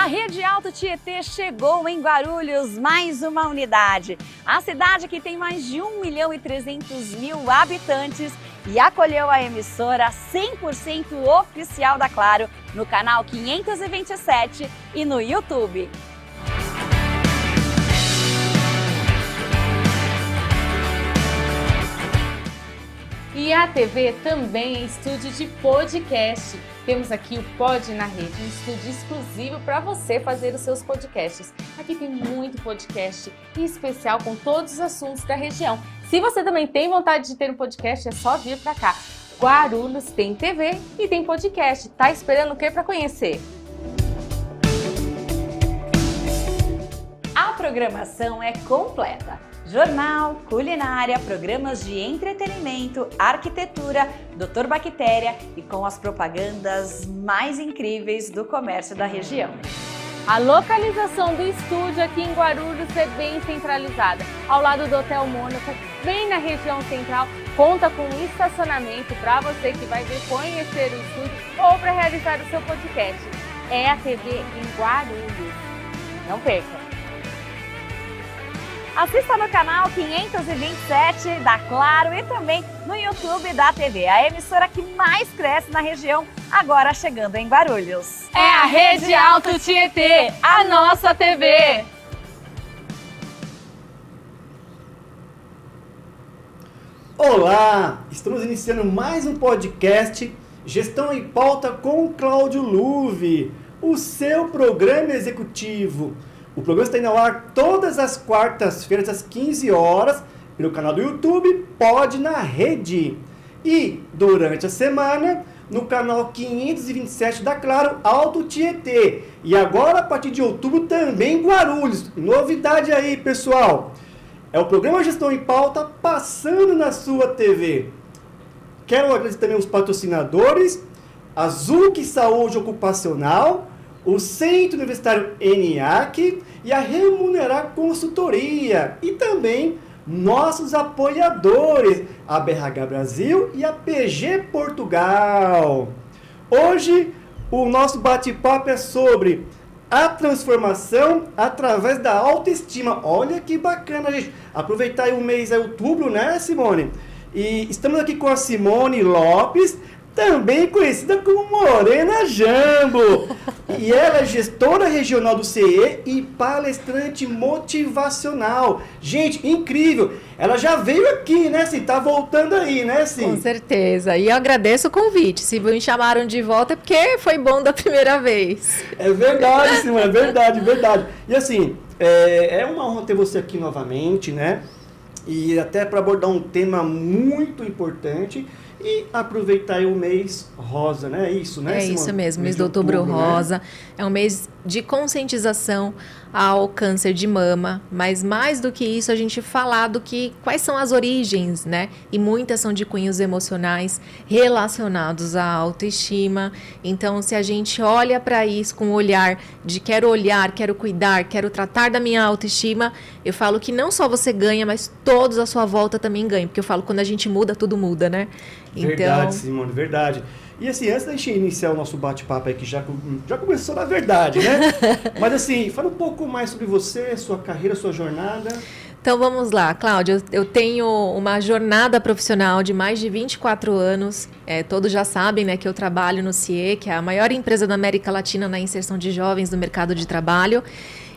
Rede Alto Tietê chegou em Guarulhos, mais uma unidade. A cidade que tem mais de 1.300.000 habitantes e acolheu a emissora 100% oficial da Claro no canal 527 e no YouTube. E a TV também é estúdio de podcast. Temos aqui o Pod na Rede, um estúdio exclusivo para você fazer os seus podcasts. Aqui tem muito podcast e especial com todos os assuntos da região. Se você também tem vontade de ter um podcast, é só vir para cá. Guarulhos tem TV e tem podcast. Tá esperando o que para conhecer? A programação é completa. Jornal, culinária, programas de entretenimento, arquitetura, Dr. Bactéria e com as propagandas mais incríveis do comércio da região. A localização do estúdio aqui em Guarulhos é bem centralizada, ao lado do Hotel Mônaco, bem na região central, conta com um estacionamento para você que vai vir conhecer o estúdio ou para realizar o seu podcast. É a TV em Guarulhos. Não perca! Assista no canal 527 da Claro e também no YouTube da TV, a emissora que mais cresce na região, agora chegando em Guarulhos. É a Rede Alto Tietê, a nossa TV! Olá! Estamos iniciando mais um podcast Gestão em Pauta com Cláudio Luve, o seu programa executivo. O programa está indo ao ar todas as quartas-feiras, às 15 horas, pelo canal do YouTube Pod na Rede. E, durante a semana, no canal 527 da Claro, Alto Tietê. E agora, a partir de outubro, também Guarulhos. Novidade aí, pessoal. É o programa Gestão em Pauta passando na sua TV. Quero agradecer também os patrocinadores, a Zuc Saúde Ocupacional, o Centro Universitário ENIAC e a Remunerar Consultoria. E também nossos apoiadores, a BRH Brasil e a PG Portugal. Hoje, o nosso bate-papo é sobre a transformação através da autoestima. Olha que bacana, gente. Aproveitar aí o mês, é outubro, né, Simone? E estamos aqui com a Simone Lopes, também conhecida como Morena Jambo. E ela é gestora regional do CE e palestrante motivacional. Gente, incrível. Ela já veio aqui, né, Sim? Tá voltando aí, né, Sim? Com certeza. E eu agradeço o convite. Se me chamaram de volta é porque foi bom da primeira vez. É verdade, Simone, é verdade, verdade. E assim, é uma honra ter você aqui novamente, né? E até para abordar um tema muito importante. E aproveitar aí o mês rosa, né? É isso, né, Simone? Isso mesmo, mês de outubro rosa. Né? É um mês de conscientização ao câncer de mama, mas mais do que isso, a gente falar do que quais são as origens, né? E muitas são de cunhos emocionais relacionados à autoestima. Então, se a gente olha para isso com o olhar de quero cuidar, quero tratar da minha autoestima, eu falo que não só você ganha, mas todos à sua volta também ganham, porque eu falo quando a gente muda, tudo muda, né? Verdade, então... Simone, verdade. E assim, antes da gente iniciar o nosso bate-papo aí, que já começou na verdade, né? Mas assim, fala um pouco mais sobre você, sua carreira, sua jornada. Então vamos lá, Cláudia, eu tenho uma jornada profissional de mais de 24 anos, todos já sabem, né, que eu trabalho no CIE, que é a maior empresa da América Latina na inserção de jovens no mercado de trabalho.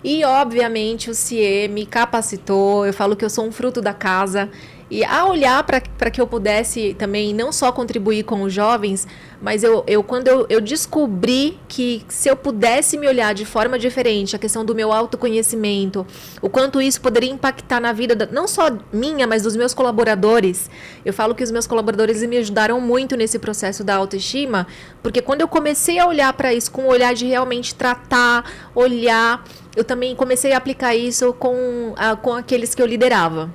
E, obviamente, o CIE me capacitou, eu falo que eu sou um fruto da casa. E a olhar para que eu pudesse também não só contribuir com os jovens, mas quando eu descobri que se eu pudesse me olhar de forma diferente, a questão do meu autoconhecimento, o quanto isso poderia impactar na vida, não só minha, mas dos meus colaboradores. Eu falo que os meus colaboradores me ajudaram muito nesse processo da autoestima, porque quando eu comecei a olhar para isso com o olhar de realmente tratar, olhar, eu também comecei a aplicar isso com aqueles que eu liderava.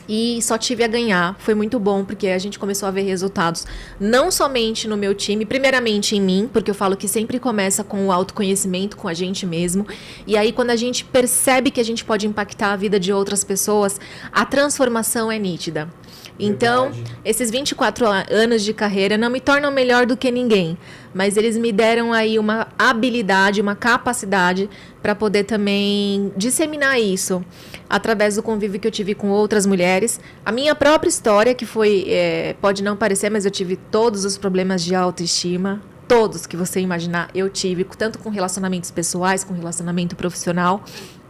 E só tive a ganhar, foi muito bom, porque a gente começou a ver resultados, não somente no meu time, primeiramente em mim, porque eu falo que sempre começa com o autoconhecimento, com a gente mesmo, e aí quando a gente percebe que a gente pode impactar a vida de outras pessoas, a transformação é nítida. Então, esses 24 anos de carreira não me tornam melhor do que ninguém, mas eles me deram aí uma habilidade, uma capacidade para poder também disseminar isso através do convívio que eu tive com outras mulheres. A minha própria história, que foi, pode não parecer, mas eu tive todos os problemas de autoestima, todos que você imaginar eu tive, tanto com relacionamentos pessoais, com relacionamento profissional.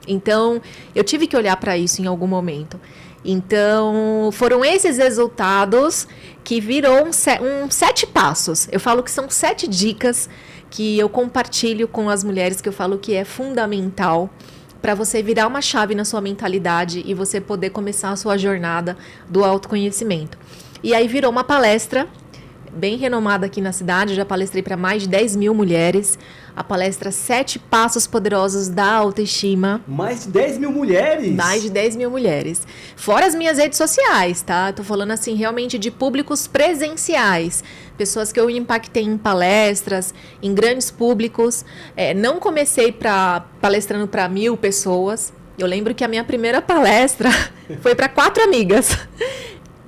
Então, eu tive que olhar para isso em algum momento. Então, foram esses resultados que virou 7 passos. Eu falo que são 7 dicas que eu compartilho com as mulheres, que eu falo que é fundamental para você virar uma chave na sua mentalidade e você poder começar a sua jornada do autoconhecimento. E aí virou uma palestra bem renomada aqui na cidade, já palestrei para mais de 10 mil mulheres. A palestra 7 Passos Poderosos da Autoestima. Mais de 10 mil mulheres? Mais de 10 mil mulheres. Fora as minhas redes sociais, tá? Tô falando assim, realmente de públicos presenciais. Pessoas que eu impactei em palestras, em grandes públicos. Não comecei palestrando para 1000 pessoas. Eu lembro que a minha primeira palestra foi para 4 amigas.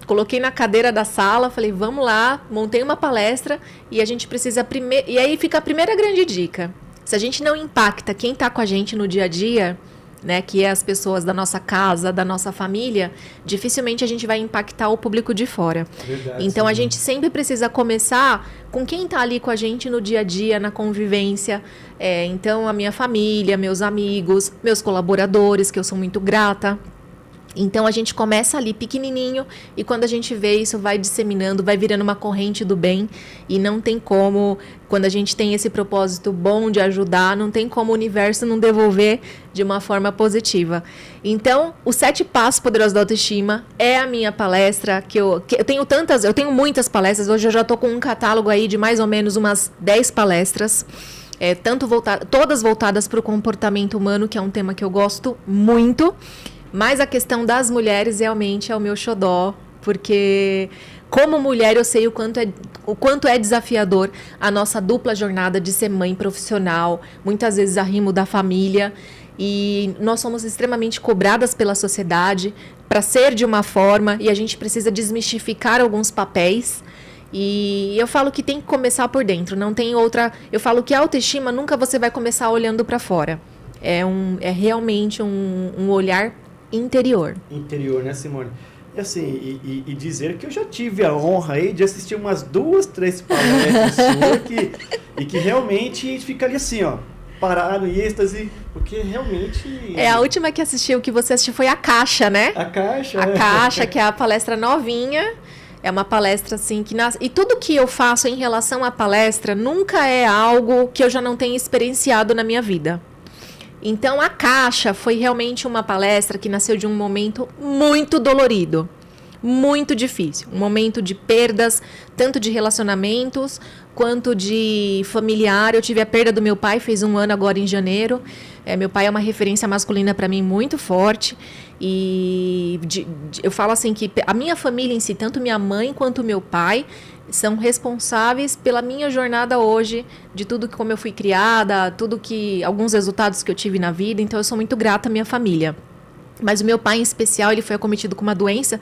Coloquei na cadeira da sala, falei, vamos lá, montei uma palestra e a gente precisa E aí fica a primeira grande dica. Se a gente não impacta quem está com a gente no dia a dia, né, que é as pessoas da nossa casa, da nossa família, dificilmente a gente vai impactar o público de fora. Verdade, então sim. A gente sempre precisa começar com quem está ali com a gente no dia a dia, na convivência. Então a minha família, meus amigos, meus colaboradores, que eu sou muito grata. Então a gente começa ali pequenininho e quando a gente vê isso vai disseminando, vai virando uma corrente do bem e não tem como, quando a gente tem esse propósito bom de ajudar, não tem como o universo não devolver de uma forma positiva. Então, os 7 Passos Poderosos da Autoestima é a minha palestra que eu tenho muitas palestras, hoje eu já estou com um catálogo aí de mais ou menos umas 10 palestras. Todas voltadas para o comportamento humano, que é um tema que eu gosto muito. Mas a questão das mulheres realmente é o meu xodó, porque como mulher eu sei o quanto é desafiador a nossa dupla jornada de ser mãe profissional, muitas vezes arrimo da família, e nós somos extremamente cobradas pela sociedade para ser de uma forma, e a gente precisa desmistificar alguns papéis. E eu falo que tem que começar por dentro, não tem outra. Eu falo que a autoestima nunca você vai começar olhando para fora. É realmente um olhar interior. Interior, né, Simone? E assim, e dizer que eu já tive a honra aí de assistir umas 2, 3 palestras suas que realmente ficaria assim, ó, parado em êxtase, porque realmente... A última que assistiu, que você assistiu foi a Caixa, né? A Caixa. A Caixa, que é a palestra novinha. É uma palestra assim que nasce... E tudo que eu faço em relação à palestra nunca é algo que eu já não tenha experienciado na minha vida. Então, a Caixa foi realmente uma palestra que nasceu de um momento muito dolorido, muito difícil. Um momento de perdas, tanto de relacionamentos quanto de familiar. Eu tive a perda do meu pai, fez 1 ano agora em janeiro. Meu pai é uma referência masculina para mim muito forte. E eu falo assim que a minha família em si, tanto minha mãe quanto meu pai, são responsáveis pela minha jornada hoje, de tudo como eu fui criada, alguns resultados que eu tive na vida. Então eu sou muito grata à minha família. Mas o meu pai em especial, ele foi acometido com uma doença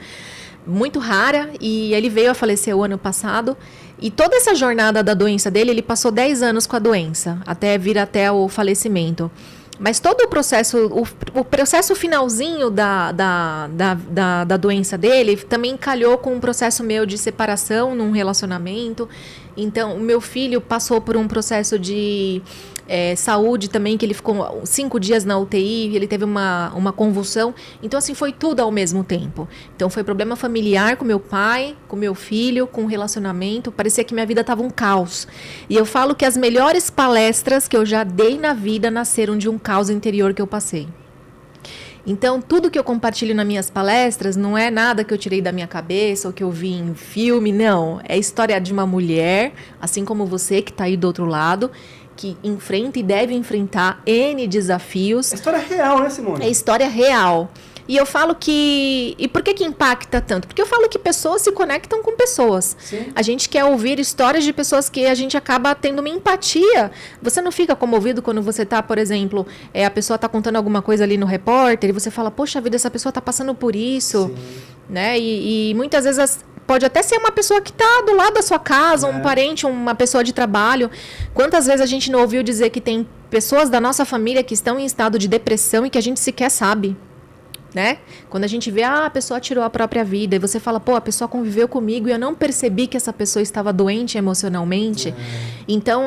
muito rara e ele veio a falecer o ano passado. E toda essa jornada da doença dele, ele passou 10 anos com a doença, até vir até o falecimento. Mas todo o processo finalzinho da doença dele também calhou com um processo meu de separação num relacionamento. Então, o meu filho passou por um processo de saúde também, que ele ficou 5 dias na UTI, ele teve uma convulsão. Então, assim, foi tudo ao mesmo tempo. Então, foi problema familiar com meu pai, com meu filho, com o relacionamento. Parecia que minha vida estava um caos. E eu falo que as melhores palestras que eu já dei na vida nasceram de um caos interior que eu passei. Então, tudo que eu compartilho nas minhas palestras não é nada que eu tirei da minha cabeça ou que eu vi em filme, não. É a história de uma mulher, assim como você que está aí do outro lado, que enfrenta e deve enfrentar N desafios. É história real, né, Simone? É história real. E eu falo que... E por que impacta tanto? Porque eu falo que pessoas se conectam com pessoas. Sim. A gente quer ouvir histórias de pessoas que a gente acaba tendo uma empatia. Você não fica comovido quando você está, por exemplo, a pessoa está contando alguma coisa ali no repórter e você fala, poxa vida, essa pessoa está passando por isso. Sim. né? E muitas vezes pode até ser uma pessoa que está do lado da sua casa, um parente, uma pessoa de trabalho. Quantas vezes a gente não ouviu dizer que tem pessoas da nossa família que estão em estado de depressão e que a gente sequer sabe, né? Quando a gente vê, a pessoa tirou a própria vida, e você fala, pô, a pessoa conviveu comigo e eu não percebi que essa pessoa estava doente emocionalmente. Então,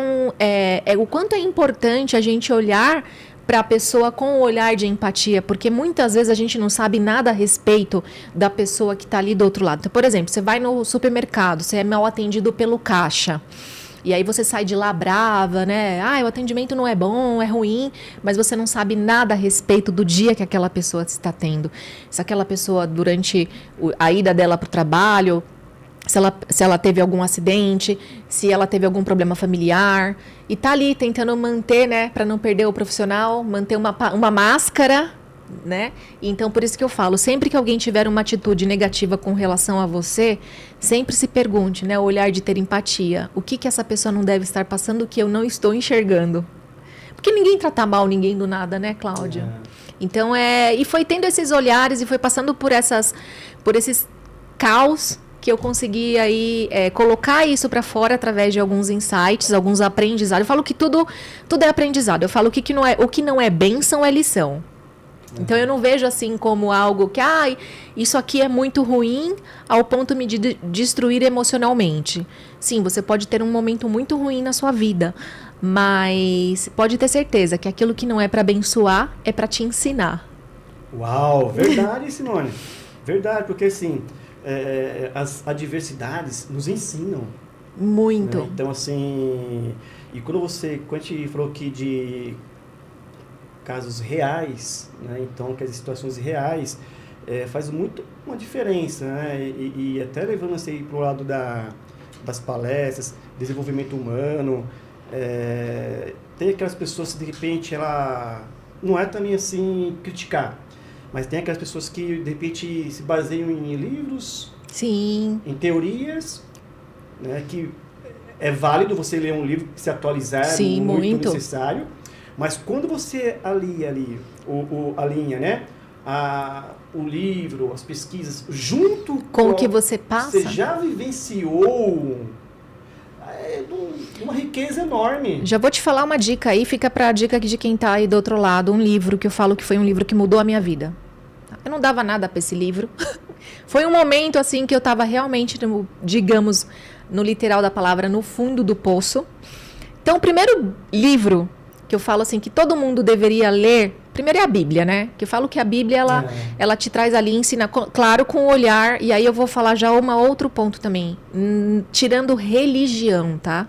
o quanto é importante a gente olhar para a pessoa com um olhar de empatia, porque muitas vezes a gente não sabe nada a respeito da pessoa que está ali do outro lado. Então, por exemplo, você vai no supermercado, você é mal atendido pelo caixa, e aí você sai de lá brava, né? O atendimento não é bom, é ruim, mas você não sabe nada a respeito do dia que aquela pessoa está tendo. Se aquela pessoa, durante a ida dela para o trabalho, se ela teve algum acidente, se ela teve algum problema familiar, e tá ali tentando manter, né, para não perder o profissional, manter uma máscara, né? Então, por isso que eu falo, sempre que alguém tiver uma atitude negativa com relação a você, sempre se pergunte, né, o olhar de ter empatia, o que essa pessoa não deve estar passando que eu não estou enxergando? Porque ninguém trata mal ninguém do nada, né, Cláudia? Então, e foi tendo esses olhares e foi passando por esses caos que eu consegui aí colocar isso para fora através de alguns insights, alguns aprendizados. Eu falo que tudo é aprendizado. Eu falo que o que não é bênção é lição. Então eu não vejo assim como algo que isso aqui é muito ruim ao ponto de me destruir emocionalmente. Sim, você pode ter um momento muito ruim na sua vida, mas pode ter certeza que aquilo que não é para abençoar é para te ensinar. Uau, verdade, Simone. Verdade, porque assim, as adversidades nos ensinam. Muito. Né? Então, assim, e quando a gente falou aqui de casos reais, né? Então, que as situações reais faz muito uma diferença, né? E até levando assim para o lado das palestras, desenvolvimento humano, tem aquelas pessoas que de repente ela não é também assim criticar, mas tem aquelas pessoas que de repente se baseiam em livros, sim, em teorias, né? Que é válido você ler um livro, se atualizar, sim, muito necessário. Mas quando você alinha, né, o livro, as pesquisas, junto com o que você passa, você já vivenciou, uma riqueza enorme. Já vou te falar uma dica aí, fica pra dica de quem tá aí do outro lado, um livro que eu falo que foi um livro que mudou a minha vida. Eu não dava nada pra esse livro. Foi um momento assim que eu tava realmente, digamos, no literal da palavra, no fundo do poço. Então, o primeiro livro que eu falo assim, que todo mundo deveria ler, primeiro é a Bíblia, né? Que eu falo que a Bíblia, ela te traz ali, ensina, claro, com o olhar, e aí eu vou falar já outro ponto também, tirando religião, tá?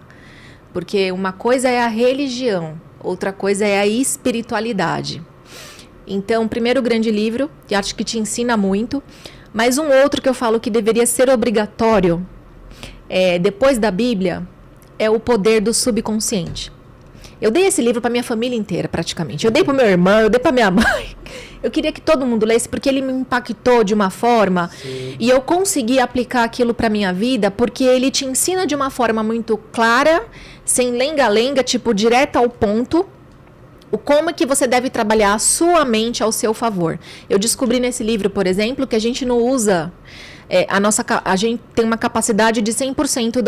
Porque uma coisa é a religião, outra coisa é a espiritualidade. Então, primeiro grande livro, que acho que te ensina muito, mas um outro que eu falo que deveria ser obrigatório, depois da Bíblia, é O Poder do Subconsciente. Eu dei esse livro para minha família inteira, praticamente. Eu dei para meu irmão, eu dei para minha mãe. Eu queria que todo mundo lesse, porque ele me impactou de uma forma. Sim. E eu consegui aplicar aquilo para minha vida, porque ele te ensina de uma forma muito clara, sem lenga-lenga, tipo, direto ao ponto, como que você deve trabalhar a sua mente ao seu favor. Eu descobri nesse livro, por exemplo, que a gente não usa... a gente tem uma capacidade de 100%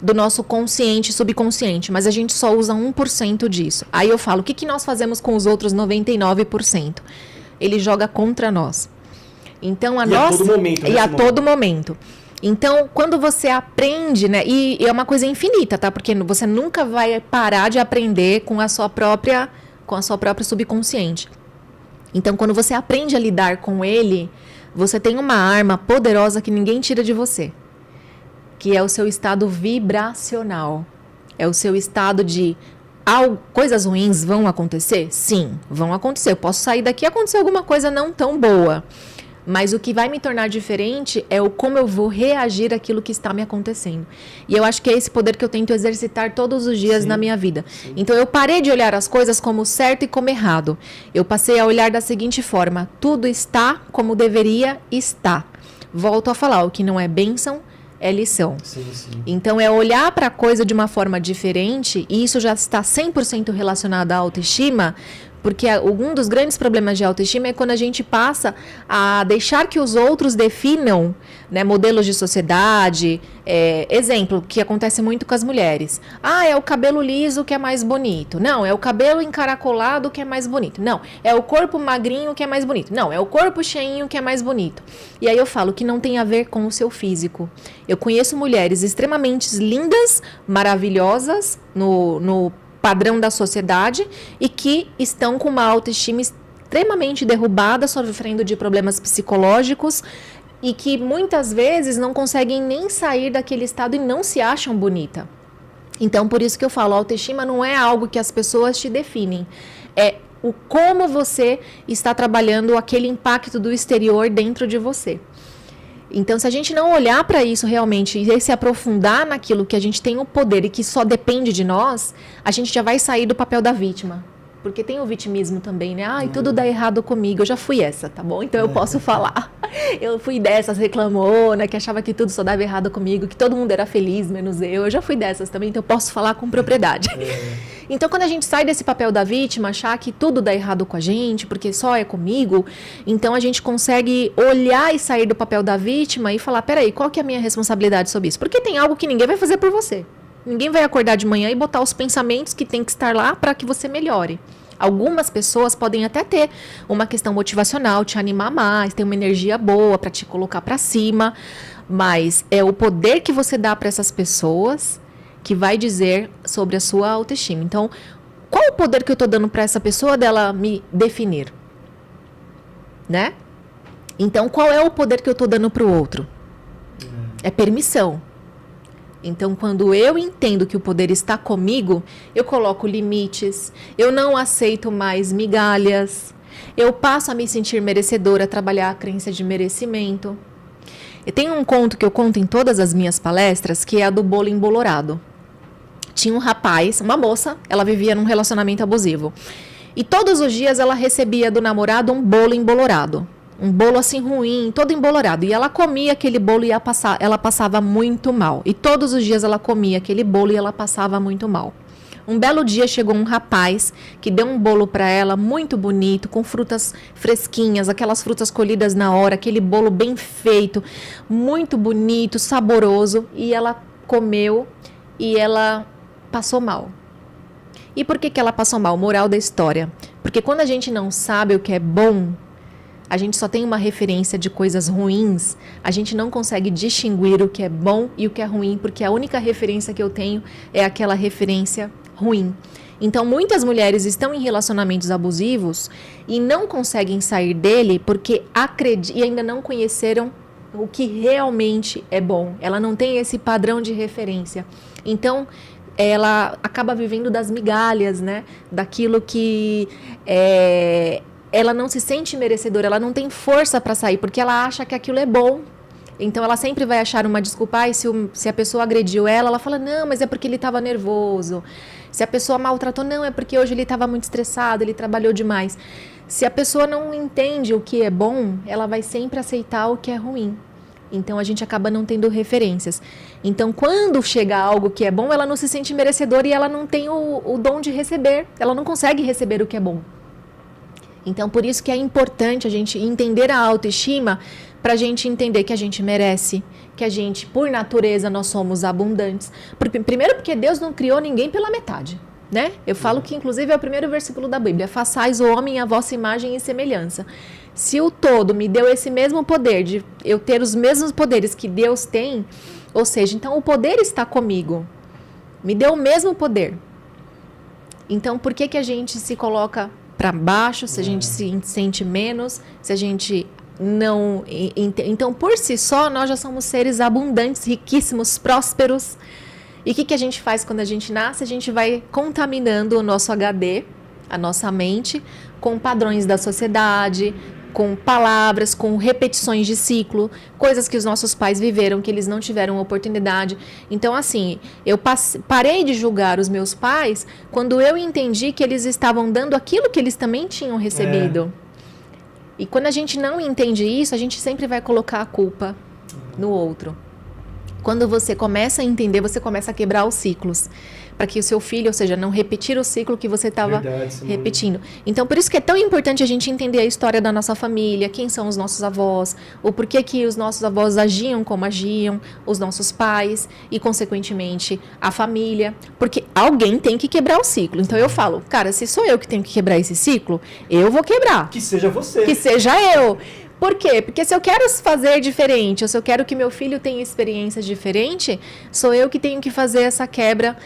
do nosso consciente e subconsciente, mas a gente só usa 1% disso. Aí eu falo, o que nós fazemos com os outros 99%? Ele joga contra nós. Então, a todo momento, né, a todo momento. Então, quando você aprende, né, e é uma coisa infinita, tá? Porque você nunca vai parar de aprender com a sua própria subconsciente. Então, quando você aprende a lidar com ele, você tem uma arma poderosa que ninguém tira de você, que é o seu estado vibracional. É o seu estado de... coisas ruins vão acontecer? Sim, vão acontecer. Eu posso sair daqui e acontecer alguma coisa não tão boa. Mas o que vai me tornar diferente é como eu vou reagir àquilo que está me acontecendo. E eu acho que é esse poder que eu tento exercitar todos os dias na minha vida. Sim. Então eu parei de olhar as coisas como certo e como errado. Eu passei a olhar da seguinte forma: tudo está como deveria estar. Volto a falar, o que não é bênção é lição. Sim. Então é olhar para a coisa de uma forma diferente, e isso já está 100% relacionado à autoestima, Porque um dos grandes problemas de autoestima é quando a gente passa a deixar que os outros definam, né, modelos de sociedade. Exemplo, que acontece muito com as mulheres. É o cabelo liso que é mais bonito. Não, é o cabelo encaracolado que é mais bonito. Não, é o corpo magrinho que é mais bonito. Não, é o corpo cheinho que é mais bonito. E aí eu falo que não tem a ver com o seu físico. Eu conheço mulheres extremamente lindas, maravilhosas, no padrão da sociedade e que estão com uma autoestima extremamente derrubada, sofrendo de problemas psicológicos e que muitas vezes não conseguem nem sair daquele estado e não se acham bonita. Então, por isso que eu falo, a autoestima não é algo que as pessoas te definem, é o como você está trabalhando aquele impacto do exterior dentro de você. Então, se a gente não olhar para isso realmente e se aprofundar naquilo que a gente tem o poder e que só depende de nós, a gente já vai sair do papel da vítima. Porque tem o vitimismo também, né? Tudo dá errado comigo. Eu já fui essa, tá bom? Então eu posso falar. Eu fui dessas reclamona, que achava que tudo só dava errado comigo, que todo mundo era feliz, menos eu. Eu já fui dessas também, então eu posso falar com propriedade. Então, quando a gente sai desse papel da vítima, achar que tudo dá errado com a gente, porque só é comigo, então a gente consegue olhar e sair do papel da vítima e falar, peraí, qual que é a minha responsabilidade sobre isso? Porque tem algo que ninguém vai fazer por você. Ninguém vai acordar de manhã e botar os pensamentos que tem que estar lá para que você melhore. Algumas pessoas podem até ter uma questão motivacional, te animar mais, ter uma energia boa para te colocar para cima, mas é o poder que você dá para essas pessoas que vai dizer sobre a sua autoestima. Então, qual o poder que eu estou dando para essa pessoa dela me definir? Né? Então, qual é o poder que eu estou dando para o outro? É permissão. Então, quando eu entendo que o poder está comigo, eu coloco limites, eu não aceito mais migalhas, eu passo a me sentir merecedora, a trabalhar a crença de merecimento. E tem um conto que eu conto em todas as minhas palestras, que é a do bolo embolorado. Tinha um rapaz, uma moça, ela vivia num relacionamento abusivo. E todos os dias ela recebia do namorado um bolo embolorado. Um bolo assim ruim, todo embolorado. E ela comia aquele bolo e ela passava muito mal. E todos os dias ela comia aquele bolo e ela passava muito mal. Um belo dia chegou um rapaz que deu um bolo para ela muito bonito, com frutas fresquinhas, aquelas frutas colhidas na hora, aquele bolo bem feito, muito bonito, saboroso. E ela comeu e ela passou mal. E por que ela passou mal? Moral da história. Porque quando a gente não sabe o que é bom, a gente só tem uma referência de coisas ruins, a gente não consegue distinguir o que é bom e o que é ruim, porque a única referência que eu tenho é aquela referência ruim. Então, muitas mulheres estão em relacionamentos abusivos e não conseguem sair dele porque e ainda não conheceram o que realmente é bom. Ela não tem esse padrão de referência. Então, ela acaba vivendo das migalhas, né? Daquilo que ela não se sente merecedora, ela não tem força para sair, porque ela acha que aquilo é bom. Então, ela sempre vai achar uma desculpa. E se a pessoa agrediu ela fala, não, mas é porque ele estava nervoso. Se a pessoa maltratou, não, é porque hoje ele estava muito estressado, ele trabalhou demais. Se a pessoa não entende o que é bom, ela vai sempre aceitar o que é ruim. Então, a gente acaba não tendo referências. Então, quando chega algo que é bom, ela não se sente merecedora e ela não tem o dom de receber. Ela não consegue receber o que é bom. Então, por isso que é importante a gente entender a autoestima, para a gente entender que a gente merece, que a gente, por natureza, nós somos abundantes. Primeiro porque Deus não criou ninguém pela metade, né? Eu falo que, inclusive, é o primeiro versículo da Bíblia. Façais o homem à vossa imagem e semelhança. Se o todo me deu esse mesmo poder, de eu ter os mesmos poderes que Deus tem, ou seja, então o poder está comigo. Me deu o mesmo poder. Então, por que a gente se coloca para baixo, se a gente se sente menos, se a gente não... Então, por si só, nós já somos seres abundantes, riquíssimos, prósperos. E o que a gente faz quando a gente nasce? A gente vai contaminando o nosso HD, a nossa mente, com padrões da sociedade, com palavras, com repetições de ciclo, coisas que os nossos pais viveram, que eles não tiveram oportunidade. Então, assim, eu parei de julgar os meus pais quando eu entendi que eles estavam dando aquilo que eles também tinham recebido. E quando a gente não entende isso, a gente sempre vai colocar a culpa no outro. Quando você começa a entender, você começa a quebrar os ciclos. Para que o seu filho, ou seja, não repetir o ciclo que você estava repetindo. Então, por isso que é tão importante a gente entender a história da nossa família, quem são os nossos avós, o porquê que os nossos avós agiam como agiam, os nossos pais e, consequentemente, a família. Porque alguém tem que quebrar o ciclo. Então, eu falo, cara, se sou eu que tenho que quebrar esse ciclo, eu vou quebrar. Que seja você. Que seja eu. Por quê? Porque se eu quero fazer diferente, ou se eu quero que meu filho tenha experiências diferentes, sou eu que tenho que fazer essa quebra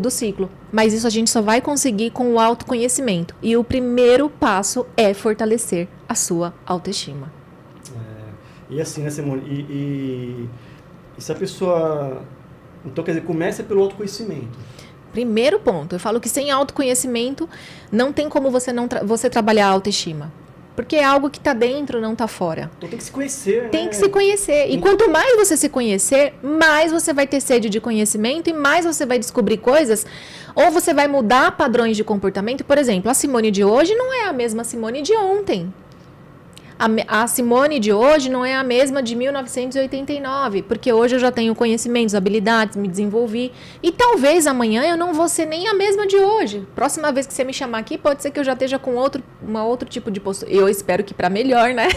do ciclo. Mas isso a gente só vai conseguir com o autoconhecimento. E o primeiro passo é fortalecer a sua autoestima. E assim, né, Simone? E se a pessoa... Então, quer dizer, começa pelo autoconhecimento. Primeiro ponto. Eu falo que sem autoconhecimento não tem como você trabalhar a autoestima. Porque é algo que está dentro, não está fora. Então tem que se conhecer, né? Tem que se conhecer. E quanto mais você se conhecer, mais você vai ter sede de conhecimento e mais você vai descobrir coisas. Ou você vai mudar padrões de comportamento. Por exemplo, a Simone de hoje não é a mesma Simone de ontem. A Simone de hoje não é a mesma de 1989, porque hoje eu já tenho conhecimentos, habilidades, me desenvolvi. E talvez amanhã eu não vou ser nem a mesma de hoje. Próxima vez que você me chamar aqui, pode ser que eu já esteja com outro tipo de postura. Eu espero que para melhor, né?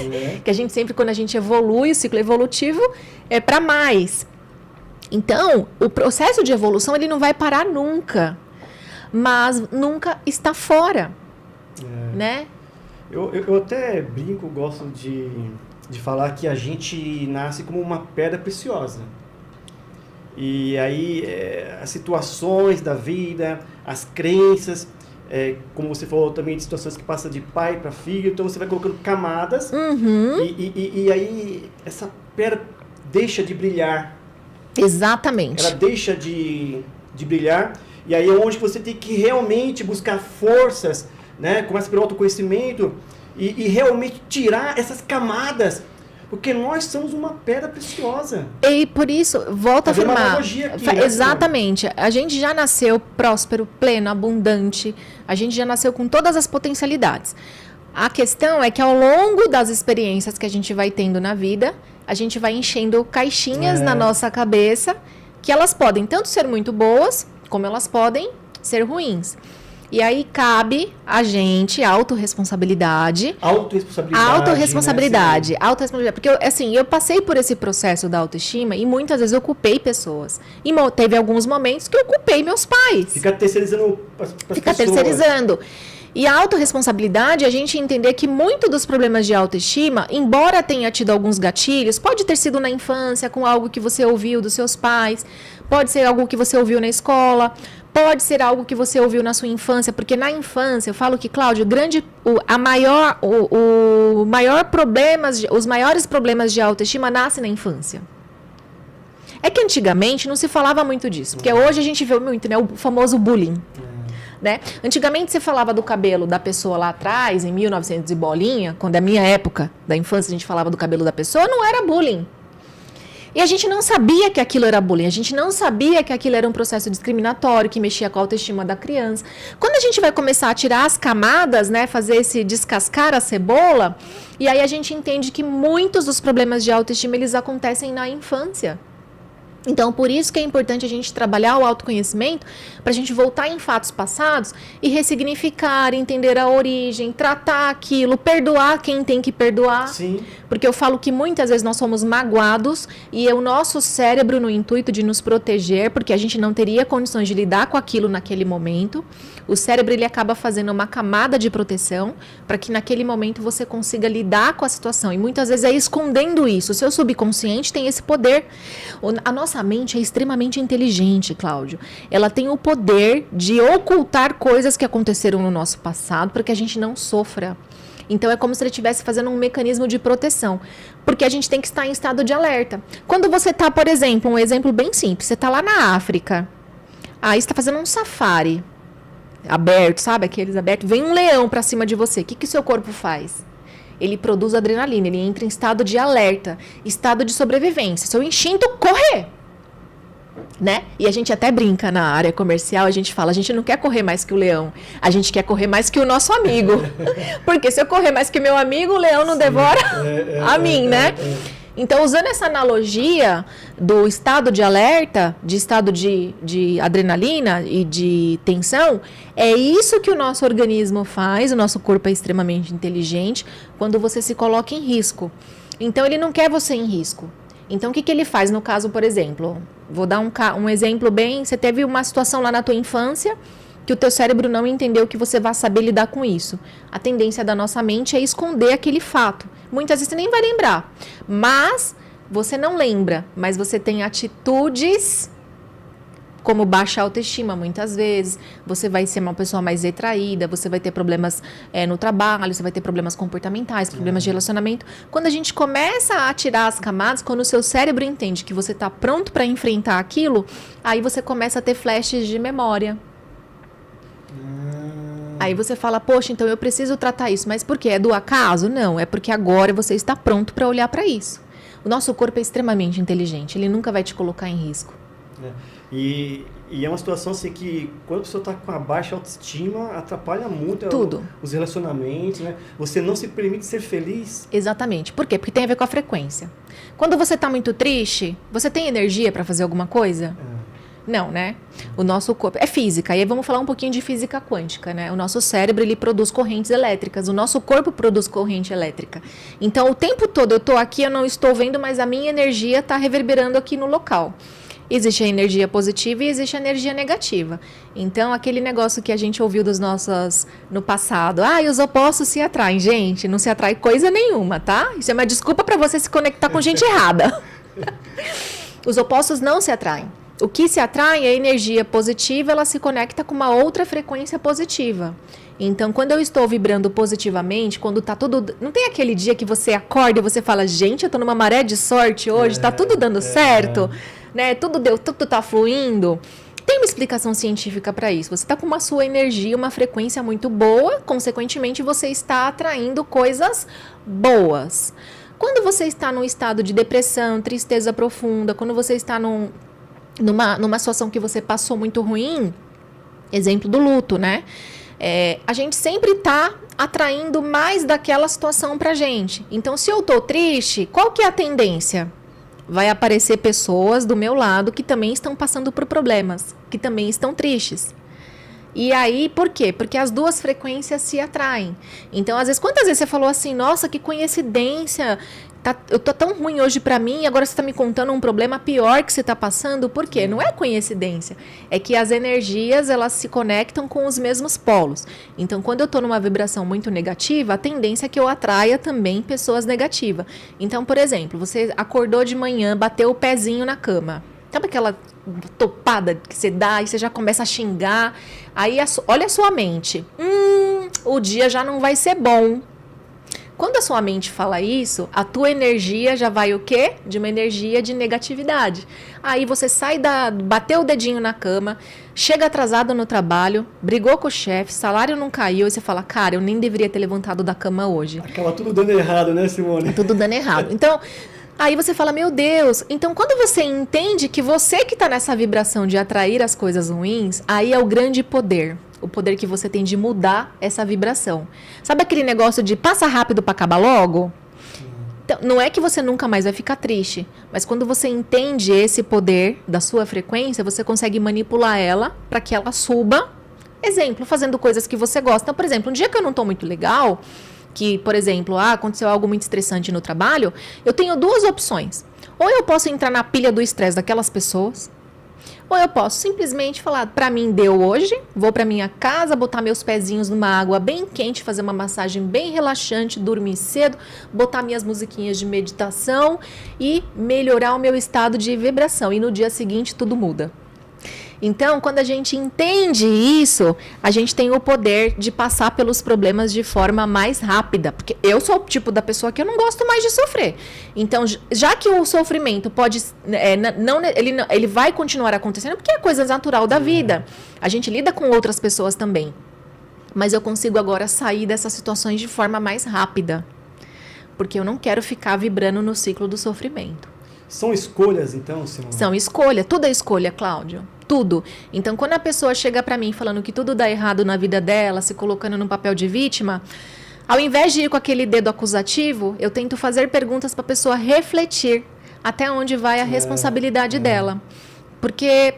Que a gente sempre, quando a gente evolui, o ciclo evolutivo é para mais. Então, o processo de evolução, ele não vai parar nunca. Mas nunca está fora, né? Eu até brinco, gosto de falar que a gente nasce como uma pedra preciosa. E aí, as situações da vida, as crenças, como você falou também, de situações que passam de pai para filho, então você vai colocando camadas, e aí essa pedra deixa de brilhar. Exatamente. Ela deixa de brilhar, e aí é onde você tem que realmente buscar forças, né? Começa pelo autoconhecimento e realmente tirar essas camadas, porque nós somos uma pedra preciosa. E por isso, volto a afirmar. Uma analogia aqui, né? Exatamente. A gente já nasceu próspero, pleno, abundante. A gente já nasceu com todas as potencialidades. A questão é que ao longo das experiências que a gente vai tendo na vida, a gente vai enchendo caixinhas na nossa cabeça, que elas podem tanto ser muito boas, como elas podem ser ruins. E aí cabe a gente autorresponsabilidade. Autorresponsabilidade. Porque, assim, eu passei por esse processo da autoestima e muitas vezes eu culpei pessoas. E teve alguns momentos que eu culpei meus pais. Fica terceirizando as pessoas. Fica terceirizando. E a autorresponsabilidade é a gente entender que muito dos problemas de autoestima, embora tenha tido alguns gatilhos, pode ter sido na infância, com algo que você ouviu dos seus pais, pode ser algo que você ouviu na escola, pode ser algo que você ouviu na sua infância, porque na infância, eu falo que, Cláudio, os maiores problemas de autoestima nascem na infância. É que antigamente não se falava muito disso, porque hoje a gente vê muito, né, o famoso bullying. Né? Antigamente você falava do cabelo da pessoa lá atrás, em 1900 e bolinha, quando é a minha época da infância a gente falava do cabelo da pessoa, não era bullying. E a gente não sabia que aquilo era bullying, a gente não sabia que aquilo era um processo discriminatório, que mexia com a autoestima da criança. Quando a gente vai começar a tirar as camadas, né, fazer esse descascar a cebola, e aí a gente entende que muitos dos problemas de autoestima, eles acontecem na infância. Então, por isso que é importante a gente trabalhar o autoconhecimento para a gente voltar em fatos passados e ressignificar, entender a origem, tratar aquilo, perdoar quem tem que perdoar. Sim. Porque eu falo que muitas vezes nós somos magoados e o nosso cérebro, no intuito de nos proteger, porque a gente não teria condições de lidar com aquilo naquele momento, o cérebro ele acaba fazendo uma camada de proteção para que naquele momento você consiga lidar com a situação. E muitas vezes é escondendo isso. O seu subconsciente tem esse poder. A nossa mente é extremamente inteligente, Cláudio. Ela tem o poder de ocultar coisas que aconteceram no nosso passado para que a gente não sofra. Então, é como se ele estivesse fazendo um mecanismo de proteção. Porque a gente tem que estar em estado de alerta. Quando você está, por exemplo, um exemplo bem simples. Você está lá na África. Aí você está fazendo um safari aberto, sabe? Aqueles abertos. Vem um leão para cima de você. O que o seu corpo faz? Ele produz adrenalina. Ele entra em estado de alerta. Estado de sobrevivência. Seu instinto correr. Né? E a gente até brinca na área comercial, a gente fala, a gente não quer correr mais que o leão, a gente quer correr mais que o nosso amigo. Porque se eu correr mais que meu amigo, o leão não devora a mim, né? Então, usando essa analogia do estado de alerta, de estado de adrenalina e de tensão, é isso que o nosso organismo faz, o nosso corpo é extremamente inteligente, quando você se coloca em risco. Então, ele não quer você em risco. Então, o que ele faz no caso, por exemplo? Vou dar um exemplo bem... Você teve uma situação lá na tua infância que o teu cérebro não entendeu que você vai saber lidar com isso. A tendência da nossa mente é esconder aquele fato. Muitas vezes você nem vai lembrar. Mas você não lembra, mas você tem atitudes como baixa autoestima muitas vezes. Você vai ser uma pessoa mais retraída, você vai ter problemas no trabalho, você vai ter problemas comportamentais, problemas de relacionamento. Quando a gente começa a tirar as camadas, quando o seu cérebro entende que você está pronto para enfrentar aquilo, aí você começa a ter flashes de memória. Aí você fala, poxa, então eu preciso tratar isso. Mas por quê? É do acaso? Não, é porque agora você está pronto para olhar para isso. O nosso corpo é extremamente inteligente, ele nunca vai te colocar em risco. E é uma situação assim que quando a pessoa está com a baixa autoestima, atrapalha muito tudo. Os relacionamentos, né? Você não se permite ser feliz. Exatamente. Por quê? Porque tem a ver com a frequência. Quando você está muito triste, você tem energia para fazer alguma coisa? Não, né? O nosso corpo... É física. E aí vamos falar um pouquinho de física quântica, né? O nosso cérebro, ele produz correntes elétricas. O nosso corpo produz corrente elétrica. Então, o tempo todo eu estou aqui, eu não estou vendo, mas a minha energia está reverberando aqui no local. Existe a energia positiva e existe a energia negativa. Então, aquele negócio que a gente ouviu dos nossos... no passado. E os opostos se atraem. Gente, não se atrai coisa nenhuma, tá? Isso é uma desculpa para você se conectar com gente errada. Os opostos não se atraem. O que se atrai é a energia positiva, ela se conecta com uma outra frequência positiva. Então, quando eu estou vibrando positivamente, quando tá tudo... Não tem aquele dia que você acorda e você fala, gente, eu tô numa maré de sorte hoje, tá tudo dando certo, né? Tudo tá fluindo. Tem uma explicação científica para isso. Você tá com uma sua energia, uma frequência muito boa, consequentemente você está atraindo coisas boas. Quando você está num estado de depressão, tristeza profunda, quando você está numa situação que você passou muito ruim, exemplo do luto, né? A gente sempre está atraindo mais daquela situação pra gente. Então, se eu tô triste, qual que é a tendência? Vai aparecer pessoas do meu lado que também estão passando por problemas, que também estão tristes. E aí, por quê? Porque as duas frequências se atraem. Então, às vezes, quantas vezes você falou assim, nossa, que coincidência, eu tô tão ruim hoje pra mim, agora você tá me contando um problema pior que você tá passando, por quê? Não é coincidência, é que as energias, elas se conectam com os mesmos polos. Então, quando eu tô numa vibração muito negativa, a tendência é que eu atraia também pessoas negativas. Então, por exemplo, você acordou de manhã, bateu o pezinho na cama, sabe aquela topada que você dá e você já começa a xingar, aí olha a sua mente, o dia já não vai ser bom. Quando a sua mente fala isso, a tua energia já vai o quê? De uma energia de negatividade. Aí você bateu o dedinho na cama, chega atrasado no trabalho, brigou com o chefe, salário não caiu, e você fala, cara, eu nem deveria ter levantado da cama hoje. Acaba tudo dando errado, né, Simone? Tudo dando errado. Então, aí você fala, meu Deus, então quando você entende que você que está nessa vibração de atrair as coisas ruins, aí é o grande poder. O poder que você tem de mudar essa vibração. Sabe aquele negócio de passa rápido para acabar logo? Então, não é que você nunca mais vai ficar triste, mas quando você entende esse poder da sua frequência, você consegue manipular ela para que ela suba. Exemplo, fazendo coisas que você gosta. Então, por exemplo, um dia que eu não estou muito legal, que, por exemplo, aconteceu algo muito estressante no trabalho, eu tenho duas opções. Ou eu posso entrar na pilha do estresse daquelas pessoas, ou eu posso simplesmente falar, pra mim deu hoje, vou pra minha casa, botar meus pezinhos numa água bem quente, fazer uma massagem bem relaxante, dormir cedo, botar minhas musiquinhas de meditação e melhorar o meu estado de vibração. E no dia seguinte tudo muda. Então, quando a gente entende isso, a gente tem o poder de passar pelos problemas de forma mais rápida. Porque eu sou o tipo da pessoa que eu não gosto mais de sofrer. Então, já que o sofrimento pode... ele vai continuar acontecendo, porque é coisa natural da vida. A gente lida com outras pessoas também. Mas eu consigo agora sair dessas situações de forma mais rápida. Porque eu não quero ficar vibrando no ciclo do sofrimento. São escolhas, então, Simone? São escolha. Tudo é escolha, Cláudio. Tudo. Então, quando a pessoa chega pra mim falando que tudo dá errado na vida dela, se colocando no papel de vítima, Ao invés de ir com aquele dedo acusativo, eu tento fazer perguntas para a pessoa refletir até onde vai a responsabilidade dela. Porque,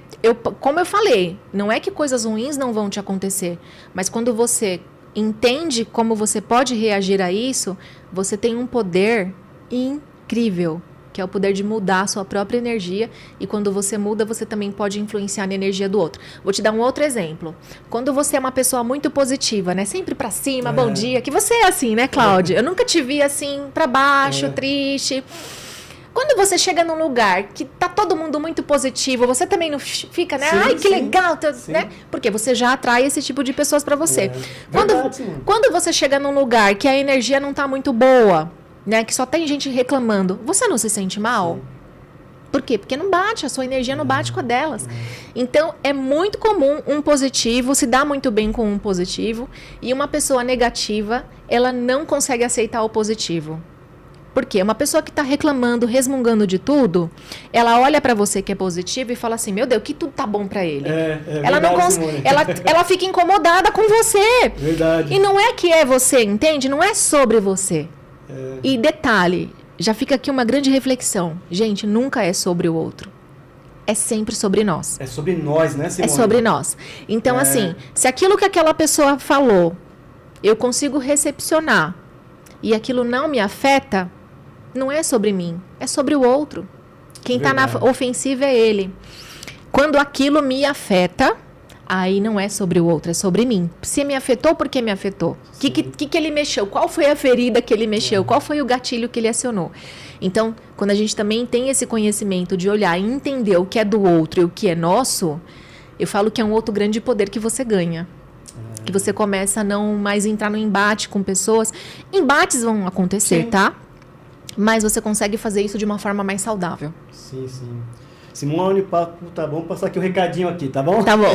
como eu falei, não é que coisas ruins não vão te acontecer, mas quando você entende como você pode reagir a isso, você tem um poder incrível, que é o poder de mudar a sua própria energia, e quando você muda, você também pode influenciar na energia do outro. Vou te dar um outro exemplo. Quando você é uma pessoa muito positiva, né? Sempre pra cima, bom dia, que você é assim, né, Cláudia? Eu nunca te vi assim, pra baixo, triste. Quando você chega num lugar que tá todo mundo muito positivo, você também não fica, né? Ai, que legal, né? Porque você já atrai esse tipo de pessoas pra você. Quando você chega num lugar que a energia não tá muito boa, né, que só tem gente reclamando, você não se sente mal? Sim. Por quê? Porque não bate, a sua energia não bate com a delas. Então, é muito comum um positivo se dar muito bem com um positivo, e uma pessoa negativa, ela não consegue aceitar o positivo. Por quê? Uma pessoa que está reclamando, resmungando de tudo, ela olha para você que é positivo e fala assim, meu Deus, que tudo tá bom para ele. Ela fica incomodada com você. Verdade. E não é que é você, entende? Não é sobre você. E detalhe, já fica aqui uma grande reflexão. Gente, nunca é sobre o outro. É sempre sobre nós. É sobre nós, né, Simone? É sobre nós. Então, assim, se aquilo que aquela pessoa falou, eu consigo recepcionar e aquilo não me afeta, não é sobre mim, é sobre o outro. Quem está na ofensiva é ele. Quando aquilo me afeta, aí não é sobre o outro, é sobre mim. Se me afetou, por que me afetou? O que ele mexeu? Qual foi a ferida que ele mexeu? Qual foi o gatilho que ele acionou? Então, quando a gente também tem esse conhecimento de olhar e entender o que é do outro e o que é nosso, eu falo que é um outro grande poder que você ganha. Que você começa a não mais entrar no embate com pessoas. Embates vão acontecer, tá? Mas você consegue fazer isso de uma forma mais saudável. Sim. Simone, tá bom, passar aqui o recadinho aqui, tá bom? Tá bom.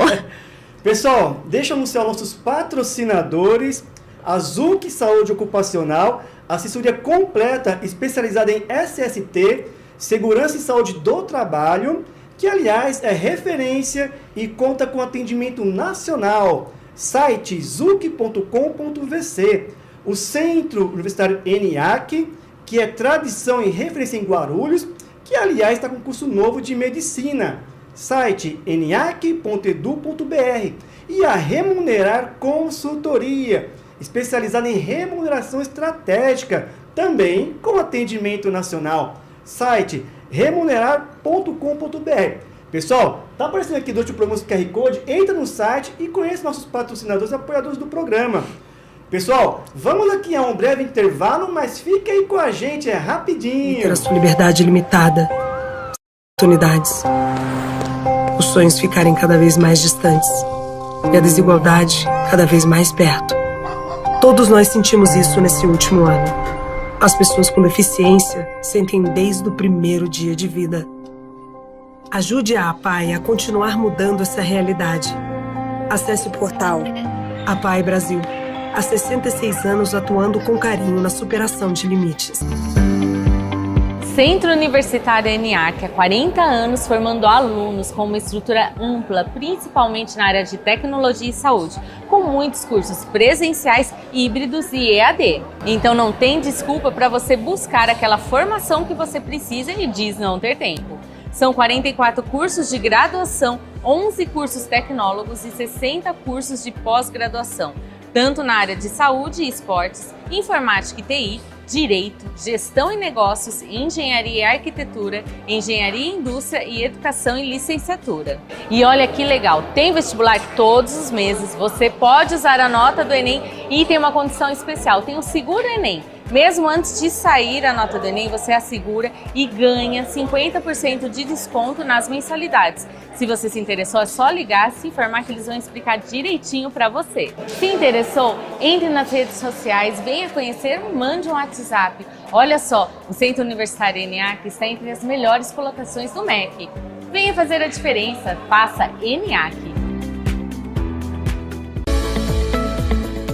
Pessoal, deixa eu anunciar nossos patrocinadores. A Zuc Saúde Ocupacional, assessoria completa especializada em SST, Segurança e Saúde do Trabalho, que aliás é referência e conta com atendimento nacional. Site zuc.com.vc. O Centro Universitário ENIAC, que é tradição e referência em Guarulhos, que aliás está com curso novo de medicina. Site eniac.edu.br. E a Remunerar Consultoria, especializada em remuneração estratégica, também com atendimento nacional. Site remunerar.com.br. Pessoal, tá aparecendo aqui durante o programa o QR Code, entra no site e conheça nossos patrocinadores e apoiadores do programa. Pessoal, vamos aqui a um breve intervalo, mas fica aí com a gente, é rapidinho. Ter a sua liberdade limitada, oportunidades, os sonhos ficarem cada vez mais distantes e a desigualdade cada vez mais perto. Todos nós sentimos isso nesse último ano. As pessoas com deficiência sentem desde o primeiro dia de vida. Ajude a APAE a continuar mudando essa realidade. Acesse o portal APAE Brasil. Há 66 anos atuando com carinho na superação de limites. Centro Universitário ENIAC, há 40 anos formando alunos com uma estrutura ampla, principalmente na área de tecnologia e saúde, com muitos cursos presenciais, híbridos e EAD. Então não tem desculpa para você buscar aquela formação que você precisa e diz não ter tempo. São 44 cursos de graduação, 11 cursos tecnólogos e 60 cursos de pós-graduação, tanto na área de saúde e esportes, informática e TI, direito, gestão e negócios, engenharia e arquitetura, engenharia e indústria e educação e licenciatura. E olha que legal, tem vestibular todos os meses, você pode usar a nota do Enem e tem uma condição especial, tem o Seguro Enem. Mesmo antes de sair a nota do Enem, você assegura e ganha 50% de desconto nas mensalidades. Se você se interessou, é só ligar, se informar que eles vão explicar direitinho para você. Se interessou, entre nas redes sociais, venha conhecer, mande um WhatsApp. Olha só, o Centro Universitário ENIAC está entre as melhores colocações do MEC. Venha fazer a diferença, faça ENIAC.